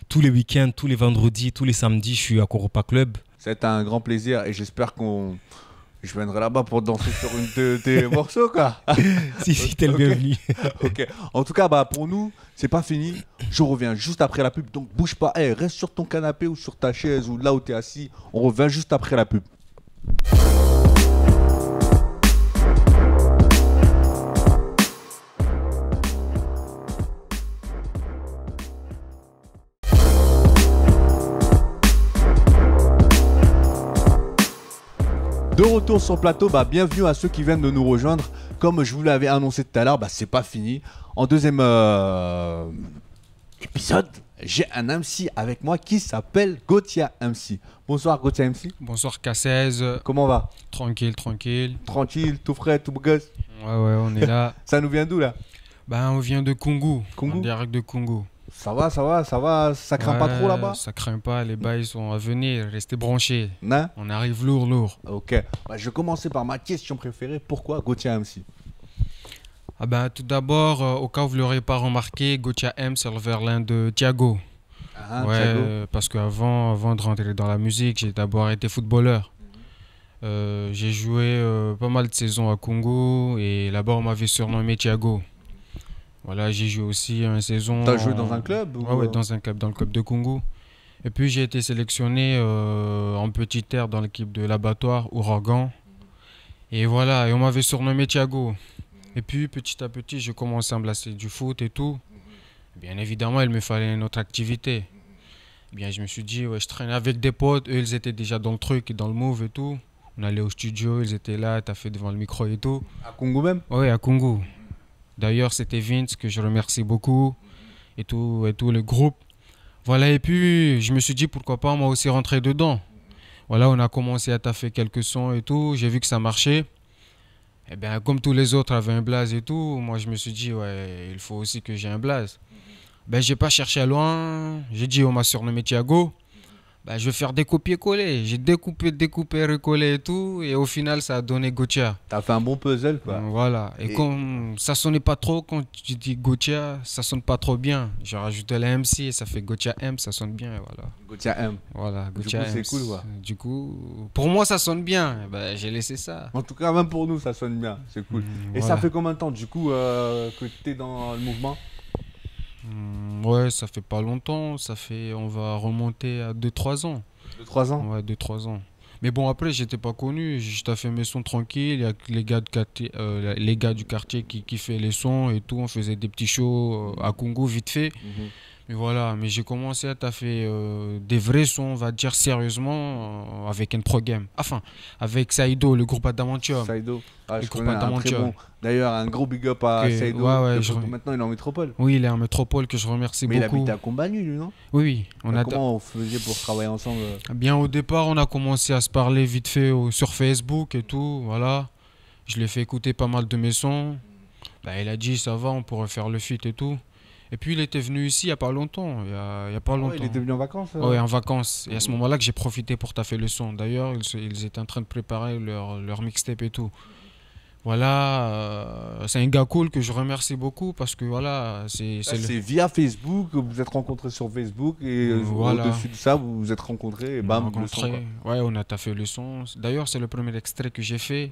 Speaker 2: Tous les week-ends, tous les vendredis, tous les samedis, je suis à Coropa Club.
Speaker 1: C'est un grand plaisir et j'espère je viendrai là-bas pour danser sur une de tes morceaux, quoi.
Speaker 2: Si t'es le
Speaker 1: Ok.
Speaker 2: bienvenu.
Speaker 1: Ok. En tout cas, bah, pour nous, c'est pas fini. Je reviens juste après la pub. Donc, bouge pas. Hey, reste sur ton canapé ou sur ta chaise ou là où tu es assis. On revient juste après la pub. De retour sur le plateau, bah, bienvenue à ceux qui viennent de nous rejoindre. comme je vous l'avais annoncé tout à l'heure, bah, c'est pas fini. En deuxième épisode, j'ai un MC avec moi qui s'appelle Gauthier MC. Bonsoir Gauthier MC.
Speaker 3: Bonsoir K16.
Speaker 1: Comment va?
Speaker 3: Tranquille, tranquille.
Speaker 1: Tranquille, tout frais, tout gosse.
Speaker 3: Ouais, on est là.
Speaker 1: Ça nous vient d'où là?
Speaker 3: Ben, on vient de Kungu.
Speaker 1: Kungu?
Speaker 3: En direct de Kungu.
Speaker 1: Ça va, ça craint pas trop là-bas?
Speaker 3: Ça craint pas, les bails sont à venir, restez branchés.
Speaker 1: Non?
Speaker 3: On arrive lourd.
Speaker 1: Ok, bah, je vais commencer par ma question préférée. Pourquoi Gauthier MC?
Speaker 3: Ah ben, tout d'abord, au cas où vous ne l'aurez pas remarqué, Gauthier M, c'est le verlan de Thiago.
Speaker 1: Ah,
Speaker 3: ouais,
Speaker 1: Thiago.
Speaker 3: parce qu'avant de rentrer dans la musique, j'ai d'abord été footballeur. J'ai joué pas mal de saisons à Kungu et là-bas, on m'avait surnommé Thiago. Voilà, j'ai joué aussi une saison.
Speaker 1: T'as joué dans un club ou...
Speaker 3: Ouais, dans un club, dans le club de Kungu. Et puis j'ai été sélectionné en petite terre dans l'équipe de l'abattoir Ouragan. Et voilà, et on m'avait surnommé Thiago. Et puis petit à petit, j'ai commencé à me lasser du foot et tout. Bien évidemment, il me fallait une autre activité. Bien, je me suis dit, ouais, je traînais avec des potes, eux ils étaient déjà dans le truc, dans le move et tout. On allait au studio, ils étaient là, t'as fait devant le micro et tout.
Speaker 1: À Congo même?
Speaker 3: Oui, à Kungu. D'ailleurs, c'était Vince que je remercie beaucoup et tout le groupe. Voilà, et puis je me suis dit pourquoi pas moi aussi rentrer dedans. Voilà, on a commencé à taffer quelques sons et tout, j'ai vu que ça marchait. Et bien, comme tous les autres avaient un blaze et tout, moi je me suis dit, ouais, il faut aussi que j'ai un blaze. Ben, j'ai pas cherché loin, j'ai dit, on m'a surnommé Thiago. Ben, je vais faire des copier-coller. J'ai découpé, recollé et tout. Et au final, ça a donné Gauthier.
Speaker 1: T'as fait un bon puzzle, quoi.
Speaker 3: Voilà. Et comme ça sonnait pas trop, quand tu dis Gauthier, ça sonne pas trop bien. J'ai rajouté la MC et ça fait Gauthier M, ça sonne bien. Voilà.
Speaker 1: Gauthier M.
Speaker 3: Voilà, Gauthier
Speaker 1: Du coup,
Speaker 3: M.
Speaker 1: c'est cool, quoi.
Speaker 3: Du coup, pour moi, ça sonne bien. Ben, j'ai laissé ça.
Speaker 1: En tout cas, même pour nous, ça sonne bien. C'est cool. Et
Speaker 3: Voilà.
Speaker 1: ça fait combien de temps, du coup, que t'es dans le mouvement?
Speaker 3: Ouais, ça fait pas longtemps. On va remonter à 2-3 ans.
Speaker 1: De 3 ans?
Speaker 3: Ouais, 2-3 ans. Mais bon, après, j'étais pas connu. J'ai fait mes sons tranquilles. Il y a que les gars du quartier qui fait les sons et tout. On faisait des petits shows à Kungu vite fait. Mais voilà, mais j'ai commencé à taffer des vrais sons, on va dire sérieusement, avec un pro game. Enfin, avec Saido, le groupe Adamantium.
Speaker 1: Saido. Ah,
Speaker 3: Le
Speaker 1: je
Speaker 3: groupe
Speaker 1: connais un très
Speaker 3: Adamantium.
Speaker 1: bon. D'ailleurs, un gros big up à
Speaker 3: Que-
Speaker 1: Saido.
Speaker 3: ouais,
Speaker 1: Maintenant, il est en métropole.
Speaker 3: Oui, il est en métropole que je remercie
Speaker 1: Mais il
Speaker 3: beaucoup.
Speaker 1: habite à Combagny, lui, non?
Speaker 3: Oui.
Speaker 1: Comment on faisait pour travailler ensemble?
Speaker 3: Bien, au départ, on a commencé à se parler vite fait sur Facebook et tout, voilà. Je lui ai fait écouter pas mal de mes sons. Bah, il a dit, ça va, on pourrait faire le feat et tout. Et puis, il était venu ici il n'y a pas longtemps. Il y a pas longtemps.
Speaker 1: Il était venu en vacances?
Speaker 3: Ouais, en vacances. Et à ce moment-là que j'ai profité pour taffer le son. D'ailleurs, ils étaient en train de préparer leur mixtape et tout. Voilà, c'est un gars cool que je remercie beaucoup parce que voilà, c'est
Speaker 1: via Facebook, vous vous êtes rencontrés sur Facebook et
Speaker 3: Voilà.
Speaker 1: au-dessus de ça, vous vous êtes rencontrés et bam, le son, quoi.
Speaker 3: Ouais, on a taffé le son. D'ailleurs, c'est le premier extrait que j'ai fait.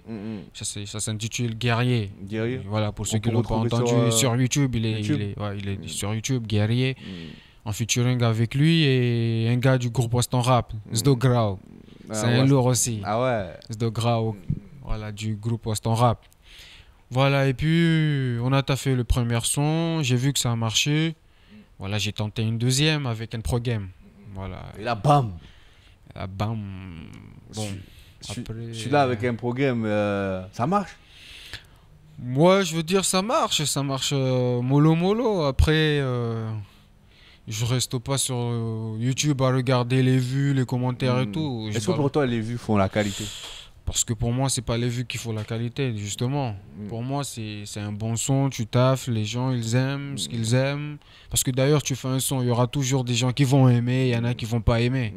Speaker 3: Ça s'intitule Guerrier.
Speaker 1: Guerrier.
Speaker 3: Voilà, pour ceux
Speaker 1: On
Speaker 3: qui
Speaker 1: peut
Speaker 3: l'ont pas
Speaker 1: retrouver
Speaker 3: entendu,
Speaker 1: sur,
Speaker 3: sur YouTube, il est sur YouTube, Guerrier, en featuring avec lui et un gars du groupe Weston Rap, Zdo Grau. C'est un lourd aussi.
Speaker 1: Ah ouais.
Speaker 3: Zdo Grau, voilà, du groupe Weston Rap. Voilà, et puis on a taffé le premier son, j'ai vu que ça a marché. Voilà, j'ai tenté une deuxième avec un pro game. Voilà.
Speaker 1: Et là, bam.
Speaker 3: Ah, bam. Bon.
Speaker 1: Je suis là avec un programme, ça marche?
Speaker 3: Moi, je veux dire, ça marche mollo. Après, je reste pas sur YouTube à regarder les vues, les commentaires et tout.
Speaker 1: Est-ce que pour toi, les vues font la qualité?
Speaker 3: Parce que pour moi, c'est pas les vues qui font la qualité, justement. Pour moi, c'est un bon son, tu taffes, les gens, ils aiment ce qu'ils aiment. Parce que d'ailleurs, tu fais un son, il y aura toujours des gens qui vont aimer, il y en a qui vont pas aimer.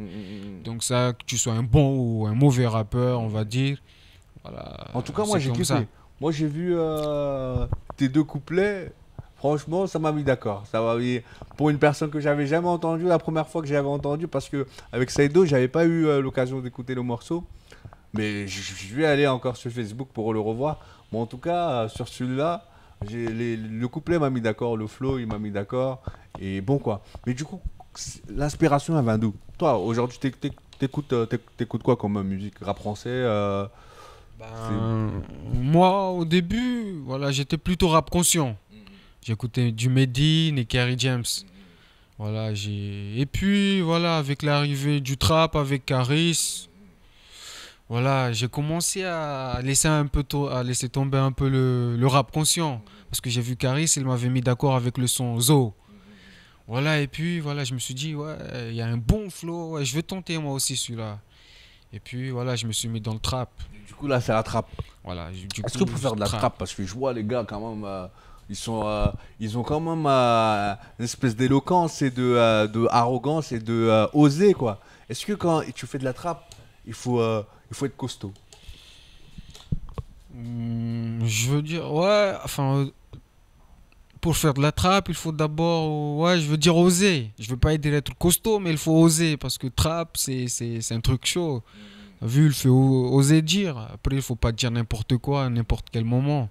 Speaker 3: Donc ça, que tu sois un bon ou un mauvais rappeur, on va dire. Voilà,
Speaker 1: en tout cas, moi, j'ai kiffé. Moi, j'ai vu tes deux couplets. Franchement, ça m'a mis d'accord. Ça m'a mis... Pour une personne que j'avais jamais entendue, la première fois que j'avais entendu, parce que avec Saido, j'avais pas eu l'occasion d'écouter le morceau. Mais je vais aller encore sur Facebook pour le revoir. Bon, en tout cas, sur celui-là, le couplet m'a mis d'accord, le flow, il m'a mis d'accord. Et bon, quoi. Mais du coup, l'inspiration, elle vient d'où? Toi, aujourd'hui, t'écoutes quoi comme musique? Rap français
Speaker 3: moi, au début, voilà, j'étais plutôt rap conscient. J'écoutais du Medine et Kerry James. Voilà, et puis, voilà, avec l'arrivée du trap, avec Caris... Voilà, j'ai commencé à laisser à laisser tomber un peu le rap conscient. Parce que j'ai vu Caris, il m'avait mis d'accord avec le son Zo. Voilà, et puis voilà, je me suis dit, ouais, il y a un bon flow, ouais, je veux tenter moi aussi celui-là. Et puis voilà, je me suis mis dans le trap.
Speaker 1: Du coup, là, c'est la trappe.
Speaker 3: Voilà, du
Speaker 1: Est-ce
Speaker 3: coup,
Speaker 1: que pour faire de la
Speaker 3: trap.
Speaker 1: trappe, parce que je vois les gars quand même, ils ont quand même une espèce d'éloquence et de arrogance et de oser quoi. Est-ce que quand tu fais de la trappe, il faut être costaud?
Speaker 3: Je veux dire, ouais, enfin, pour faire de la trappe, il faut d'abord, ouais, je veux dire oser. Je veux pas dire être costaud, mais il faut oser, parce que trappe, c'est un truc chaud. T'as vu, il faut oser dire. Après, il faut pas dire n'importe quoi à n'importe quel moment.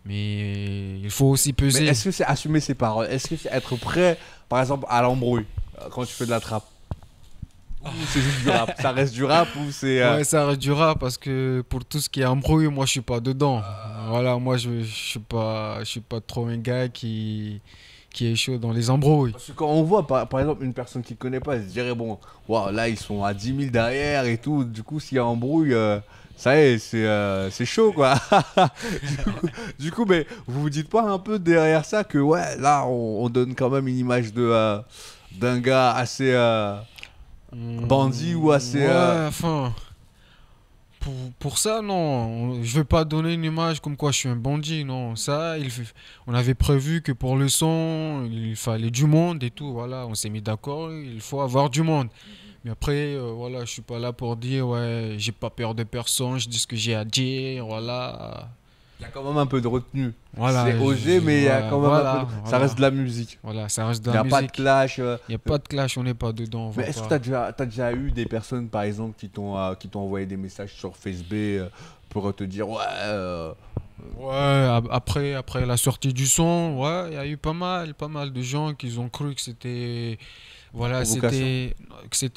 Speaker 3: Mais il faut aussi
Speaker 1: Mais
Speaker 3: peser.
Speaker 1: est-ce que c'est assumer ses paroles? Est-ce que c'est être prêt, par exemple, à l'embrouille quand tu fais de la trappe? Ou c'est juste du rap? Ça reste du rap ou c'est.
Speaker 3: Ouais, ça reste du rap parce que pour tout ce qui est embrouille, moi je suis pas dedans. Voilà, moi je suis pas trop un gars qui est chaud dans les embrouilles.
Speaker 1: Parce que quand on voit, par exemple, une personne qui ne connaît pas, elle se dirait, bon, waouh, là, ils sont à 10 000 derrière et tout. Du coup, s'il y a embrouille, ça y est, c'est chaud, quoi. Du coup, mais vous vous dites pas un peu derrière ça que, ouais, là, on donne quand même une image d'un gars assez bandit ou assez.
Speaker 3: Ouais, enfin, pour ça, non. Je vais pas donner une image comme quoi je suis un bandit, non. Ça, on avait prévu que pour le son, il fallait du monde et tout. Voilà, on s'est mis d'accord, il faut avoir du monde. Mais après, voilà, je suis pas là pour dire, ouais, j'ai pas peur de personne, je dis ce que j'ai à dire, voilà.
Speaker 1: Il y a quand même un peu de retenue.
Speaker 3: Voilà,
Speaker 1: C'est osé, mais il y a quand même un peu
Speaker 3: voilà,
Speaker 1: de. Ça
Speaker 3: voilà.
Speaker 1: reste de la musique.
Speaker 3: Voilà, ça reste de
Speaker 1: Il n'y
Speaker 3: la
Speaker 1: a pas de
Speaker 3: musique.
Speaker 1: clash.
Speaker 3: Il n'y a pas de clash, on n'est pas dedans. On
Speaker 1: Mais
Speaker 3: va
Speaker 1: est-ce que
Speaker 3: pas.
Speaker 1: t'as déjà eu des personnes, par exemple, qui t'ont envoyé des messages sur Facebook pour te dire, ouais,
Speaker 3: Ouais, après la sortie du son, ouais, il y a eu pas mal de gens qui ont cru que c'était, voilà,
Speaker 1: provocation?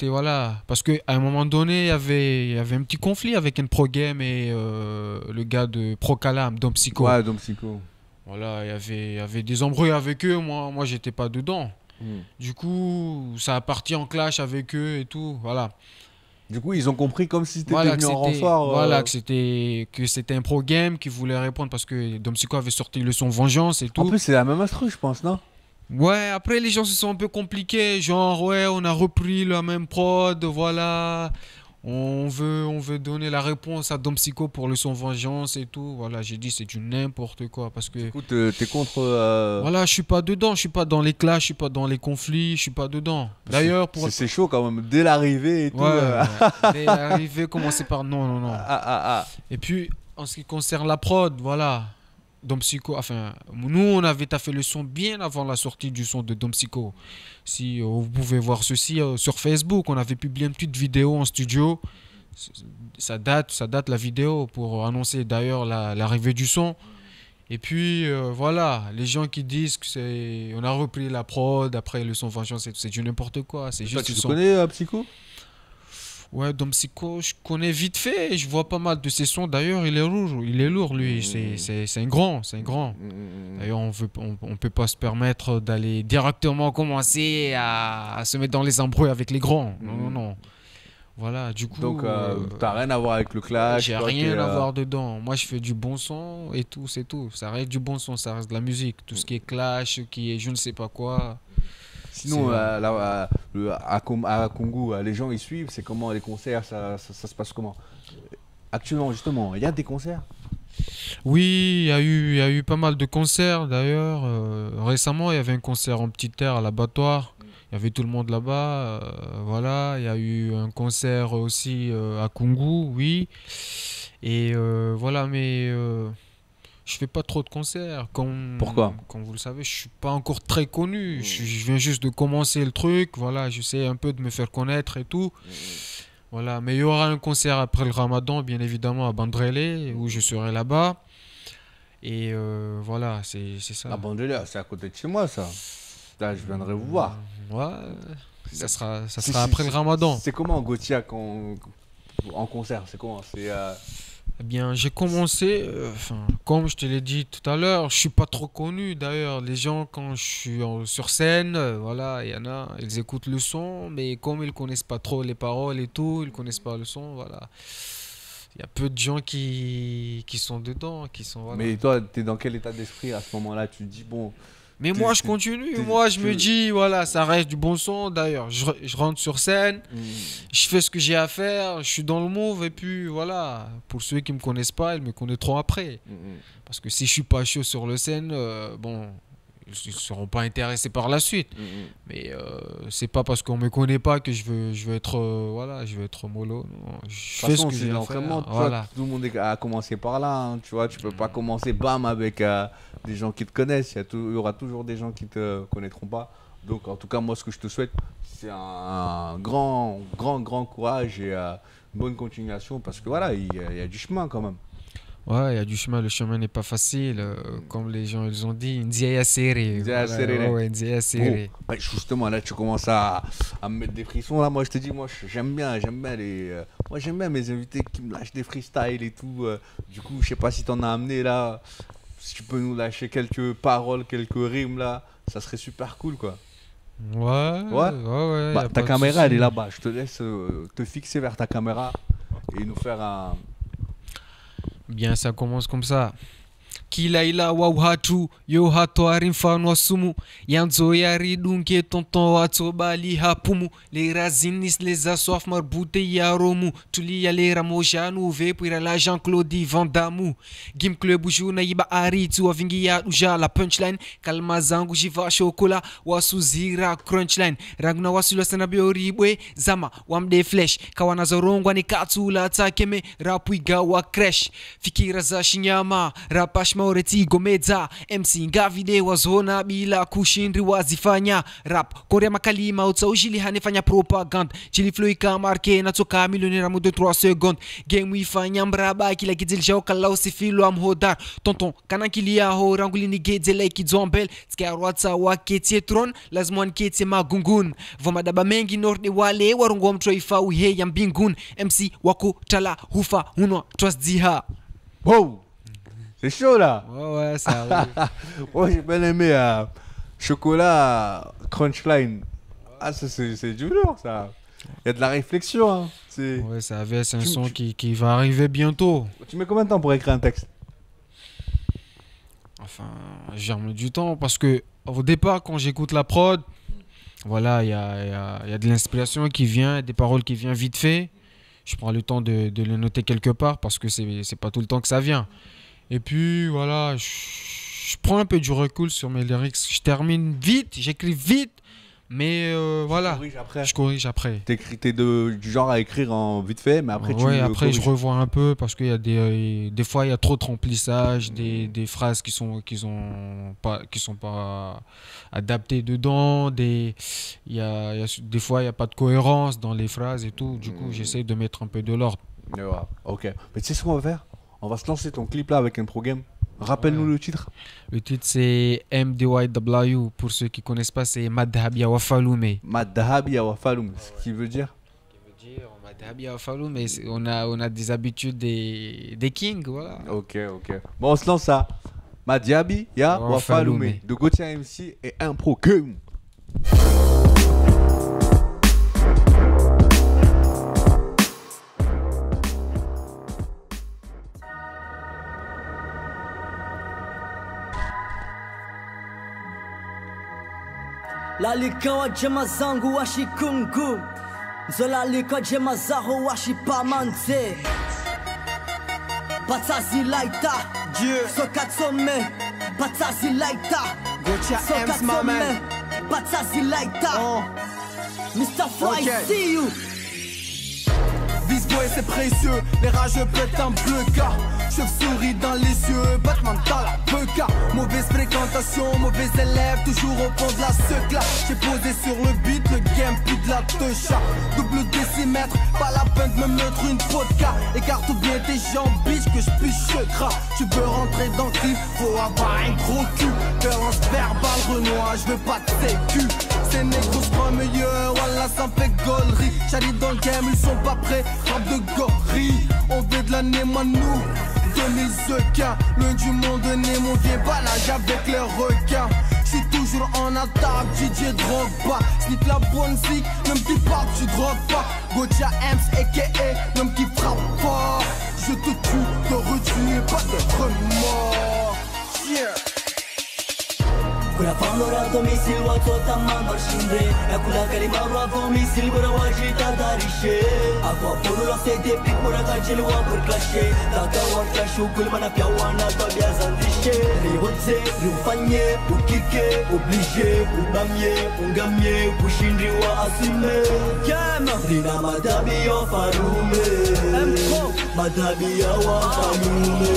Speaker 3: voilà, parce qu'à un moment donné, il y avait un petit conflit avec un pro game et le gars de Procalam, Dom Psycho.
Speaker 1: Ouais, donc Psycho.
Speaker 3: Voilà, il y avait des embrouilles avec eux, moi, j'étais pas dedans.
Speaker 1: Hmm.
Speaker 3: Du coup, ça a parti en clash avec eux et tout, voilà.
Speaker 1: Du coup, ils ont compris comme si t'étais
Speaker 3: Voilà
Speaker 1: venu en renfort.
Speaker 3: voilà que c'était un pro game qui voulait répondre parce que Dom Psycho avait sorti le son Vengeance et
Speaker 1: En
Speaker 3: tout.
Speaker 1: plus, c'est la même instru, je pense, non?
Speaker 3: Ouais, après les gens se sont un peu compliqués, genre ouais, on a repris la même prod, voilà. On veut donner la réponse à Dom Psycho pour le son Vengeance et tout. Voilà, j'ai dit c'est du n'importe quoi parce que
Speaker 1: Écoute, t'es contre.
Speaker 3: voilà, je suis pas dedans, je suis pas dans les clashs, je suis pas dans les conflits, je suis pas dedans. D'ailleurs pour
Speaker 1: C'est chaud quand même, dès l'arrivée et tout.
Speaker 3: ouais, dès l'arrivée, commencer par non non non.
Speaker 1: Ah.
Speaker 3: Et puis, en ce qui concerne la prod, voilà. Dom Psycho, enfin, nous, on avait taffé le son bien avant la sortie du son de Dom Psycho. Si vous pouvez voir ceci sur Facebook, on avait publié une petite vidéo en studio. Ça date la vidéo pour annoncer d'ailleurs l'arrivée du son. Et puis voilà, les gens qui disent que c'est, on a repris la prod après le son Vengeance, c'est du n'importe quoi. C'est
Speaker 1: Toi,
Speaker 3: juste
Speaker 1: tu
Speaker 3: le
Speaker 1: le
Speaker 3: son.
Speaker 1: connais, Psycho?
Speaker 3: Ouais, Dom Psycho, je connais vite fait. Je vois pas mal de ses sons. D'ailleurs, il est lourd, lui. C'est un grand, c'est un grand. D'ailleurs, on peut pas se permettre d'aller directement commencer à se mettre dans les embrouilles avec les grands. Non, non, non. Voilà, du coup,
Speaker 1: Donc, t'as rien à voir avec le clash.
Speaker 3: j'ai
Speaker 1: toi,
Speaker 3: rien
Speaker 1: t'es,
Speaker 3: à voir dedans. Moi, je fais du bon son et tout, c'est tout. Ça reste du bon son, ça reste de la musique. Tout ce qui est clash, ce qui est je ne sais pas quoi.
Speaker 1: Sinon,
Speaker 3: C'est,
Speaker 1: à Congo, les gens ils suivent. C'est comment les concerts, ça se passe comment? Actuellement, justement, il y a des concerts.
Speaker 3: Oui, il y a eu pas mal de concerts d'ailleurs. Récemment, il y avait un concert en petit air à l'abattoir. Il y avait tout le monde là-bas. Voilà, il y a eu un concert aussi à Kungu, oui. Et voilà, mais je fais pas trop de concerts.
Speaker 1: Pourquoi?
Speaker 3: Comme vous le savez, je suis pas encore très connu. Je viens juste de commencer le truc. Voilà, j'essaie un peu de me faire connaître et tout. Voilà, mais il y aura un concert après le Ramadan, bien évidemment, à Bandrélé, où je serai là-bas. Et voilà, c'est ça.
Speaker 1: La Bandelière, c'est à côté de chez moi, ça. Là, je viendrai vous voir.
Speaker 3: Ouais, ça
Speaker 1: C'est-
Speaker 3: sera après le Ramadan.
Speaker 1: C'est comment Gauthier en concert? C'est comment?
Speaker 3: Eh bien, j'ai commencé, enfin, comme je te l'ai dit tout à l'heure, je suis pas trop connu d'ailleurs. Les gens, quand je suis sur scène, voilà, il y en a, ils écoutent le son, mais comme ils connaissent pas trop les paroles et tout, ils connaissent pas le son, voilà. Il y a peu de gens qui sont dedans, qui sont... Voilà.
Speaker 1: Mais toi, t'es dans quel état d'esprit à ce moment-là? Tu te dis, bon...
Speaker 3: Mais moi, je continue. Moi, je me dis, voilà, ça reste du bon son. D'ailleurs, je rentre sur scène, je fais ce que j'ai à faire, je suis dans le move. Et puis, voilà, pour ceux qui ne me connaissent pas, ils me connaîtront après. Parce que si je suis pas chaud sur le scène, bon, ils ne seront pas intéressés par la suite. Mais c'est pas parce qu'on me connaît pas que je veux être, voilà, je veux être mollo. Non. Je fais ce que j'ai à faire.
Speaker 1: Voilà. Tout le monde a commencé par là. Hein, tu vois, tu peux pas commencer bam avec des gens qui te connaissent. Il y aura toujours des gens qui te connaîtront pas. Donc, en tout cas, moi, ce que je te souhaite, c'est un grand courage et une bonne continuation parce que voilà, il y a du chemin quand même.
Speaker 3: Ouais, il y a du chemin, le chemin n'est pas facile. Comme les gens ils ont dit, Ndia serré. Ouais, Ndia serré.
Speaker 1: Justement, là, tu commences à me mettre des frissons. Là, moi, je te dis, moi, j'aime bien les. Moi, j'aime bien mes invités qui me lâchent des freestyles et tout. Du coup, je sais pas si t'en as amené là. Si tu peux nous lâcher quelques paroles, quelques rimes là, ça serait super cool, quoi.
Speaker 3: Ouais.
Speaker 1: Bah, ta caméra, elle est là-bas. Je te laisse te fixer vers ta caméra et nous faire un.
Speaker 3: Bien, ça commence comme ça. Kila ila wa uhatu yo hatoari mfano wa sumu yanzo yari dunke tonton wato bali hapumu les razinis les assoif marbute ya romu tulia les ramojanu ve pour la Jean-Claude Van Damme Gim Club juna iba ari tu avingi ya uja la punchline kalma zangu jiva chocolat wasuzira crunchline raguna wasula sana bioribwe zama wamde flesh kawana zorongwa ni katula takeme rapuiga wa crash fikira za shinyama rapash maureti gomeza MC ngavide wazona bila kushindri wazifanya rap korea makalima utsaujili hanefanya propaganda chili flow ikamarke na toka millionnaire mu 2-3 secondes game ifanya mraba kila kidzilisha kala usifilo amhodar tonton kana kilia ho rangulini gedzele kizombel skiarwatsa wake tietron lazima nkete magungun vomadaba mengi norde wale warongo mtroifa uhe ya mbingun MC wako tala hufa unwa twasdiha.
Speaker 1: Wow, c'est chaud là.
Speaker 3: Ouais, ça arrive.
Speaker 1: Moi j'ai bien aimé chocolat crunchline. Ah, ça c'est du lourd ça. Il y a de la réflexion. Hein.
Speaker 3: Ouais, ça avait un son qui va arriver bientôt.
Speaker 1: Tu mets combien de temps pour écrire un texte?
Speaker 3: Enfin, j'ai mis du temps parce que au départ, quand j'écoute la prod, voilà, il y a de l'inspiration qui vient, des paroles qui viennent vite fait. Je prends le temps de les noter quelque part parce que c'est pas tout le temps que ça vient. Et puis voilà, je prends un peu du recul sur mes lyrics. Je termine vite, j'écris vite, mais voilà, je corrige après.
Speaker 1: T'es du genre à écrire en vite fait, mais après
Speaker 3: après je revois un peu parce qu'il y a des fois il y a trop de remplissage, des phrases qui sont pas adaptées dedans, des fois il y a pas de cohérence dans les phrases et tout. Du coup, j'essaie de mettre un peu de l'ordre.
Speaker 1: Ouais, ok. Mais tu sais ce qu'on va faire? On va se lancer ton clip là avec un programme. Rappelle-nous le titre.
Speaker 3: Le titre c'est MDYW. Pour ceux qui connaissent pas, c'est Madhabi Awafalume.
Speaker 1: Madhabi Awafalume, ce qui veut dire
Speaker 3: Madhabi Awafalume, on a des habitudes des kings, voilà.
Speaker 1: Ok. Bon, on se lance ça. Madhabi Awafalume de Gauthier MC et un programme.
Speaker 4: Lalika wa jema zangu washi kungu Zolalika jema zaho washi pamanze Batazi laita Sokatsome Batazi laita Sokatsome Batazi laita Mr. Fry, see you.
Speaker 5: Bisboy c'est précieux, les rageux pètent un bleu cas. Chauve-souris dans les yeux, Batman dans la beuca. Mauvaise fréquentation, mauvais élève, toujours au fond de la secla. J'ai posé sur le beat, le game plus de la techa. Double décimètre, pas la peine de me mettre une vodka. Écarte bien tes jambes, bitch, que je puisse gras. Tu veux rentrer dans le clip, faut avoir un gros cul. Violence verbale, Renoir, je veux pas de sécu. Ces négros se croient meilleurs, voilà ça me fait gaulerie. J'arrive dans le game, ils sont pas prêts, rap de gorille. On veut de l'année, moi nous 2015, loin du monde né, mon vieux balage avec les requins. J'suis toujours en attaque, DJ drogue pas. Snip la bonne zik, ne me dis pas que tu drogues pas. Goja Ems aka, l'homme qui frappe fort. je te tue, te retue et pas de remords. Yeah.
Speaker 4: Kuna panorato misil wato tamam marshinde Akula kalima ravo misil bura wajita darishe Aku apolo sede pik mura kajil wa berklashe Taka warta shukul mana piawana to biasa dishe Rihotse, rufanye, ukike, oblige, ubamye, ungamye, kushindri wa asime Game, rina madabi yo farume Madabi ya wa farume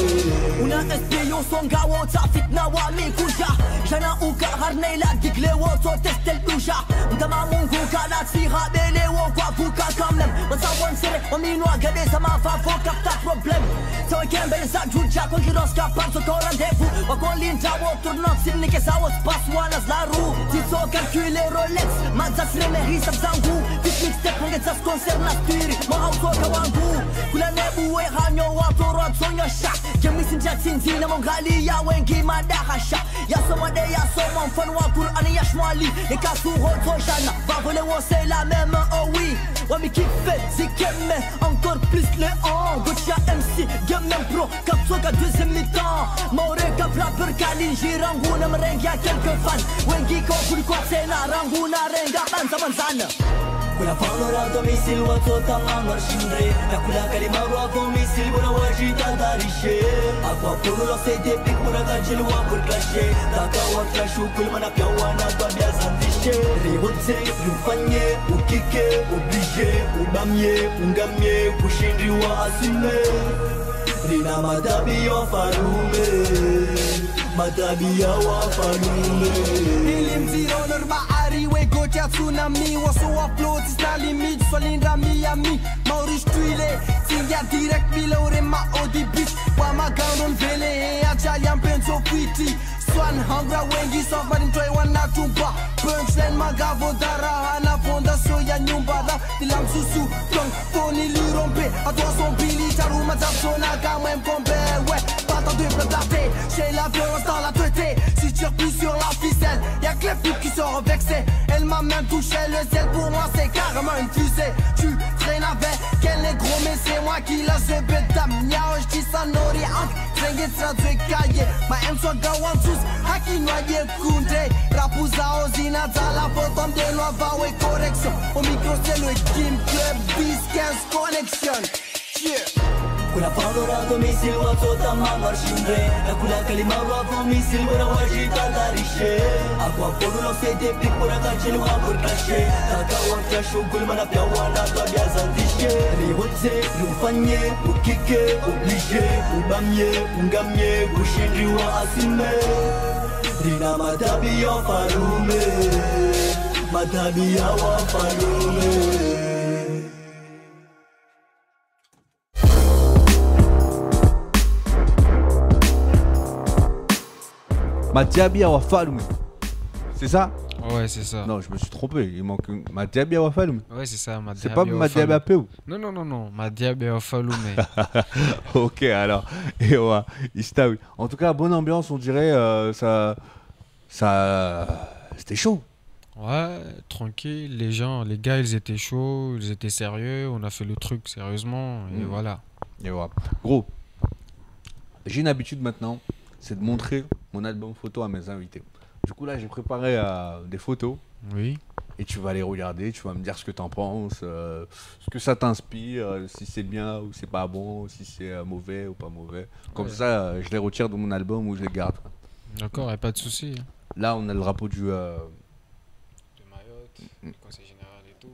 Speaker 4: Una espion songa wa fitna wa mikusha Jana uka harnei la digle wo to testel dusha Ndama mungu kana tsiha bele wo kwa kuka kamlem Masa wan sere wa minu agade sama fa fo kapta problem So kembe sa juja kon kiros ka panso ko rendezvous Wa kon linta wo tournant sinni ke sa wo spas wana zlaru Ti so calcule Rolex Mazza sreme hisab zangu Tis mixtape nge zas concert na stiri Mo auto ka wangu Kula nebu we hanyo wa to rod sonyo sha Kemi sinja tinzi na mongali ya wengi madaha sha Ya soma de ya soma mfan wa Qur'an ya shmali Les cas sous roto jana Va voler wo c'est la même oh oui Wa mi kiffe zikemme Encore plus le on Gotcha MC Game même pro Cap soga deuxième mi-temps Maure cap rapper kalin jirangu na merengue y'a quelques fans Wengi ko kuli kwa sena rangu na renga banza manzana Kuna panorato misil wato tamam marshinde Nakula kalima ravo misil bura wajita darishe Aku apolo sede pik mura kajil wa berklashe Taka warta shukul mana piawana to biasa dishe Rihotse, rufanye, ukike, oblige, ubamye, ungamye, kushindri wa asime Rina madabi yo farume Madabi ya wa farume
Speaker 5: Ilimziro normaari we gotia tsunami Waso upload is na limite Solinda Miami Maurice tuile Tinga direct milore ma odi beach Wa magandon vele e ajalian penso kwiti Swan hangra wengi sof marim toy wana tumba Punchline magavo dara hana fondation ya nyumba la Dilam susu plong toni lirompe A toi son Billy Taruma Tapsona quand même combe Ouais pas tant de platé J'ai la violence dans la tête Si tu replies sur la ficelle Y'a que les putes qui sont vexées Elle m'a même touché le ciel Pour moi c'est carrément une fusée Tu traînes avec quel négro mais c'est moi qui la je bête d'amnia J'dis ça nori ank Zengi tradwe kaye Ma em so gawan sus Haki noye kunde Rapuza ozina Zala bottom de loi va ouais correction Au micro c'est le Kim Club Bis 15 Connection Yeah
Speaker 4: Kuna panorato misil wato tamam marshinde Nakula kalima ravo misil bura wajita darishe Aku apolo sede pik mura kajil wa berklashe Taka warta shukul mana piawana to biasa dishe Rihotse, rufanye, ukike, oblige, ubamye, ungamye, kushindri wa asime Rina madabi yo farume Madabi ya wa farume
Speaker 1: Madiabi Awafalume. C'est ça?
Speaker 3: Ouais, c'est ça.
Speaker 1: Non, je me suis trompé. Il manque une. Madiabi Awafalume.
Speaker 3: Ouais, c'est ça.
Speaker 1: C'est pas Madiabi Apeu.
Speaker 3: Non, non, non, non. Madiabi Awafalume.
Speaker 1: Ok, alors. Et ouais, Istaoui. En tout cas, bonne ambiance, on dirait. C'était chaud.
Speaker 3: Ouais, tranquille. Les gens, les gars, ils étaient chauds, ils étaient sérieux. On a fait le truc sérieusement. Et voilà.
Speaker 1: Et ouais. Gros, j'ai une habitude maintenant, c'est de montrer mon album photo à mes invités. Du coup, là, j'ai préparé des photos.
Speaker 3: Oui.
Speaker 1: Et tu vas les regarder, tu vas me dire ce que t'en penses, ce que ça t'inspire, si c'est bien ou c'est pas bon, si c'est mauvais ou pas mauvais. Comme
Speaker 3: Ouais.
Speaker 1: ça, je les retire de mon album ou je les garde.
Speaker 3: D'accord, y a pas de souci.
Speaker 1: Là, on a le drapeau du.
Speaker 3: De Mayotte, le conseil général et tout.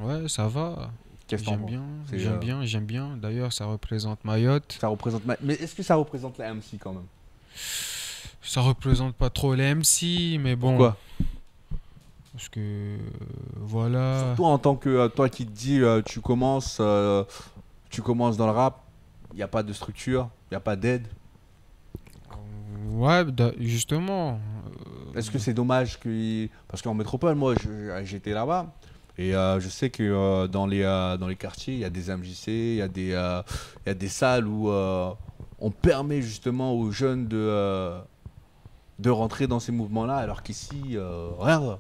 Speaker 3: Ouais, ça va.
Speaker 1: Qu'est-ce que t'en
Speaker 3: J'aime
Speaker 1: penses?
Speaker 3: bien,
Speaker 1: C'est,
Speaker 3: j'aime bien, j'aime bien. D'ailleurs, ça représente Mayotte.
Speaker 1: Ça représente. Mais est-ce que ça représente la MC quand même?
Speaker 3: Ça représente pas trop les MC, mais bon.
Speaker 1: Pourquoi?
Speaker 3: Parce que voilà.
Speaker 1: Surtout en tant que toi qui te dis, tu commences dans le rap, il n'y a pas de structure, il n'y a pas d'aide.
Speaker 3: Ouais, justement.
Speaker 1: Est-ce que c'est dommage que. Parce qu'en métropole, moi, j'étais là-bas. Et je sais que dans les quartiers, il y a des MJC, il y a des salles où on permet justement aux jeunes de rentrer dans ces mouvements-là, alors qu'ici, rien.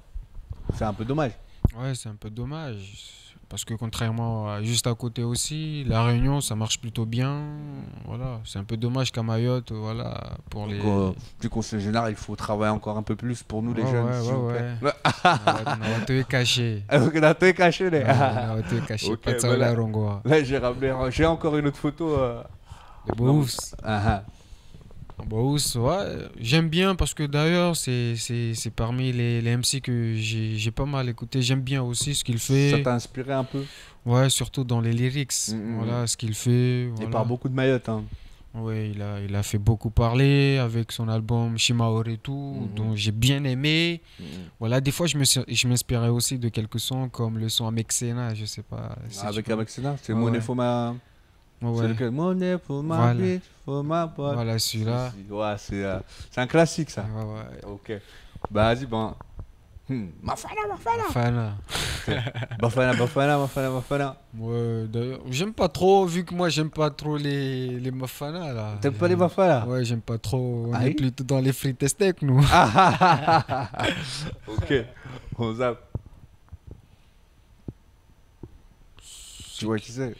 Speaker 1: C'est un peu dommage.
Speaker 3: Ouais, c'est un peu dommage. Parce que contrairement à juste à côté aussi, La Réunion, ça marche plutôt bien. Voilà, c'est un peu dommage qu'à Mayotte, voilà, pour les...
Speaker 1: Du conseil général, il faut travailler encore un peu plus pour nous, les
Speaker 3: Ouais,
Speaker 1: jeunes.
Speaker 3: ouais,
Speaker 1: s'il vous plaît.
Speaker 3: On va te cacher.
Speaker 1: On a tout caché, les.
Speaker 3: On va te cacher.
Speaker 1: Ok,
Speaker 3: Pas de ça,
Speaker 1: voilà.
Speaker 3: la Rongoa.
Speaker 1: Là, j'ai encore une autre photo.
Speaker 3: Les Boufs.
Speaker 1: Ah,
Speaker 3: Boufs, ouais, j'aime bien parce que d'ailleurs, c'est parmi les MC que j'ai pas mal écouté. J'aime bien aussi ce qu'il
Speaker 1: Ça
Speaker 3: fait.
Speaker 1: t'a inspiré un peu?
Speaker 3: Ouais, surtout dans les lyrics. Voilà, ce qu'il fait.
Speaker 1: Il
Speaker 3: Voilà.
Speaker 1: parle beaucoup de Mayotte. Hein.
Speaker 3: Ouais, il a fait beaucoup parler avec son album Shimaore et tout, dont j'ai bien aimé. Voilà, des fois, je m'inspirais aussi de quelques sons comme le son Amexena, je sais pas. si tu
Speaker 1: Avec
Speaker 3: connais.
Speaker 1: Amexena, c'est
Speaker 3: Ouais,
Speaker 1: Money
Speaker 3: ouais.
Speaker 1: for ma.
Speaker 3: Ouais,
Speaker 1: C'est lequel? Money for ma
Speaker 3: Voilà.
Speaker 1: bitch, for ma boy.
Speaker 3: voilà celui-là.
Speaker 1: Ouais, c'est un classique ça.
Speaker 3: Ouais, ouais.
Speaker 1: Ok. Bah vas-y, ben. Mafana.
Speaker 3: Fana.
Speaker 1: Bafana.
Speaker 3: Ouais, d'ailleurs, j'aime pas trop, vu que moi, j'aime pas trop les Mafana, là.
Speaker 1: T'aimes pas les Bafana?
Speaker 3: Ouais, j'aime pas trop. On
Speaker 1: Ah
Speaker 3: est
Speaker 1: oui
Speaker 3: plutôt dans les frites et steaks, nous.
Speaker 1: Ok. On zappe. Tu vois qui c'est?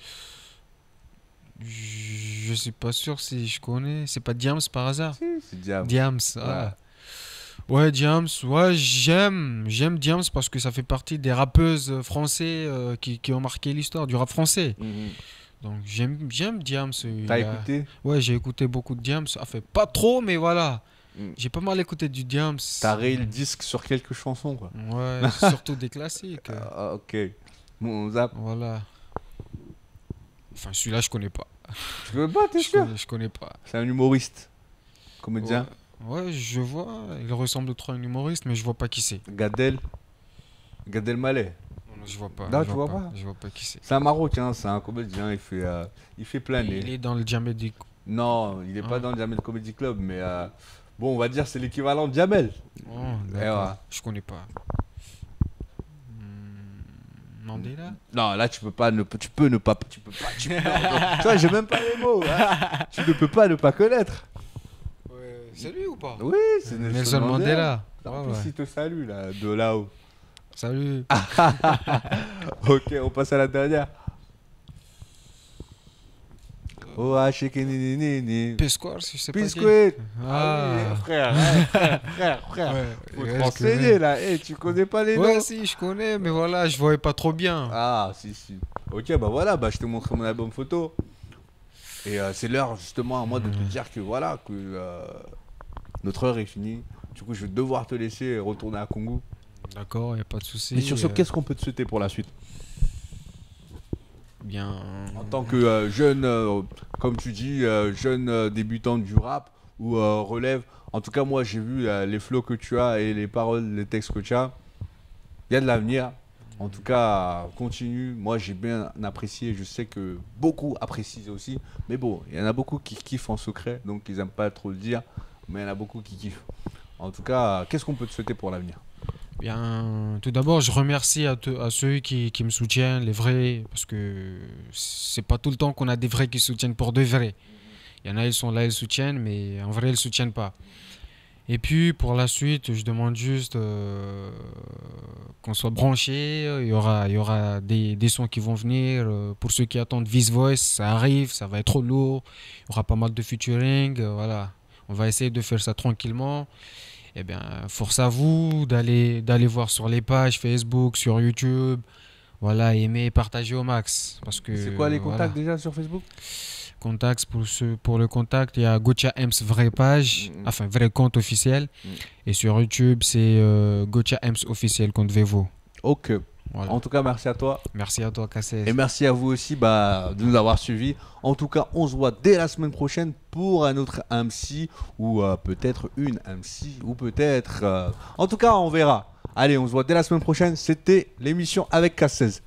Speaker 3: Je suis pas sûr si je connais. C'est pas Diams par hasard?
Speaker 1: C'est Diable.
Speaker 3: Diams, ah. Ouais, Diams, ouais, j'aime Diams parce que ça fait partie des rappeuses français qui ont marqué l'histoire du rap français. Donc j'aime Diams.
Speaker 1: T'as écouté?
Speaker 3: Ouais, j'ai écouté beaucoup de Diams. Enfin, pas trop, mais voilà. J'ai pas mal écouté du Diams.
Speaker 1: T'as rayé le disque sur quelques chansons, quoi.
Speaker 3: Ouais, surtout des classiques.
Speaker 1: Ok. Bon, on zappe.
Speaker 3: Voilà. Enfin, celui-là, je connais pas.
Speaker 1: Tu veux pas, t'es sûr?
Speaker 3: Je connais pas.
Speaker 1: C'est un humoriste. Comédien.
Speaker 3: Ouais, je vois. Il ressemble trop à un humoriste, mais je vois pas qui c'est.
Speaker 1: Gad Elmaleh.
Speaker 3: Non, je vois pas.
Speaker 1: Non,
Speaker 3: je
Speaker 1: tu vois pas?
Speaker 3: Je vois pas qui c'est.
Speaker 1: C'est un Marocain, c'est un comédien, il fait planer.
Speaker 3: Il est dans le Jamel.
Speaker 1: Non, il n'est pas
Speaker 3: Ah.
Speaker 1: dans le Jamel Comedy Club, mais bon, on va dire c'est l'équivalent de Jamel.
Speaker 3: Oh,
Speaker 1: Et
Speaker 3: d'accord.
Speaker 1: voilà.
Speaker 3: Je connais pas. Mandela?
Speaker 1: Non, là tu peux pas, non, tu vois, j'ai même pas les mots. Hein. Tu ne peux pas ne pas connaître.
Speaker 3: Ouais, c'est lui ou pas?
Speaker 1: Oui, c'est
Speaker 3: Nelson Mandela.
Speaker 1: En
Speaker 3: Ouais,
Speaker 1: plus,
Speaker 3: ouais.
Speaker 1: il te salue là, de là-haut.
Speaker 3: Salut.
Speaker 1: Ok, on passe à la dernière. Oh, ah, Nini.
Speaker 3: Pesquar, je sais pas. qui.
Speaker 1: Biscuit.
Speaker 3: Ah.
Speaker 1: Oui, frère.
Speaker 3: Ouais,
Speaker 1: Faut
Speaker 3: ouais,
Speaker 1: te
Speaker 3: je
Speaker 1: renseigner
Speaker 3: connais.
Speaker 1: là. Eh, tu connais pas les
Speaker 3: Ouais,
Speaker 1: noms?
Speaker 3: si, je connais, mais voilà, je voyais pas trop bien.
Speaker 1: Ah, si. Ok, bah voilà, bah je t'ai montré mon album photo. Et c'est l'heure justement à moi de te dire que voilà, que notre heure est finie. Du coup, je vais devoir te laisser retourner à Congo.
Speaker 3: D'accord, y a pas de souci.
Speaker 1: Et sur ce, qu'est-ce qu'on peut te souhaiter pour la suite?
Speaker 3: Bien.
Speaker 1: En tant que jeune, comme tu dis, jeune débutant du rap ou relève. En tout cas, moi, j'ai vu les flows que tu as et les paroles, les textes que tu as. Il y a de l'avenir. En tout cas, continue. Moi, j'ai bien apprécié. Je sais que beaucoup apprécient aussi. Mais bon, il y en a beaucoup qui kiffent en secret. Donc, ils n'aiment pas trop le dire. Mais il y en a beaucoup qui kiffent. En tout cas, qu'est-ce qu'on peut te souhaiter pour l'avenir?
Speaker 3: Bien, tout d'abord, je remercie à ceux qui me soutiennent, les vrais, parce que c'est pas tout le temps qu'on a des vrais qui soutiennent pour de vrais. Il y en a, ils sont là, ils soutiennent, mais en vrai, ils soutiennent pas. Et puis, pour la suite, je demande juste qu'on soit branché. Il y aura des sons qui vont venir. Pour ceux qui attendent Vice Voice, ça arrive, ça va être trop lourd. Il y aura pas mal de featuring. Voilà. On va essayer de faire ça tranquillement. Eh bien, force à vous d'aller voir sur les pages Facebook, sur YouTube. Voilà, aimer et partager au max. Parce que,
Speaker 1: C'est quoi les contacts
Speaker 3: voilà.
Speaker 1: déjà sur Facebook?
Speaker 3: Contacts pour le contact, il y a Gocha Ems vraie page, enfin vrai compte officiel. Et sur YouTube, c'est Gocha Ems officiel compte Vevo.
Speaker 1: Ok.
Speaker 3: Voilà.
Speaker 1: En tout cas, merci à toi.
Speaker 3: Merci à toi, Cassez.
Speaker 1: Et merci à vous aussi de nous avoir suivis. En tout cas, on se voit dès la semaine prochaine pour un autre MC ou peut-être une MC ou peut-être... En tout cas, on verra. Allez, on se voit dès la semaine prochaine. C'était l'émission avec K16.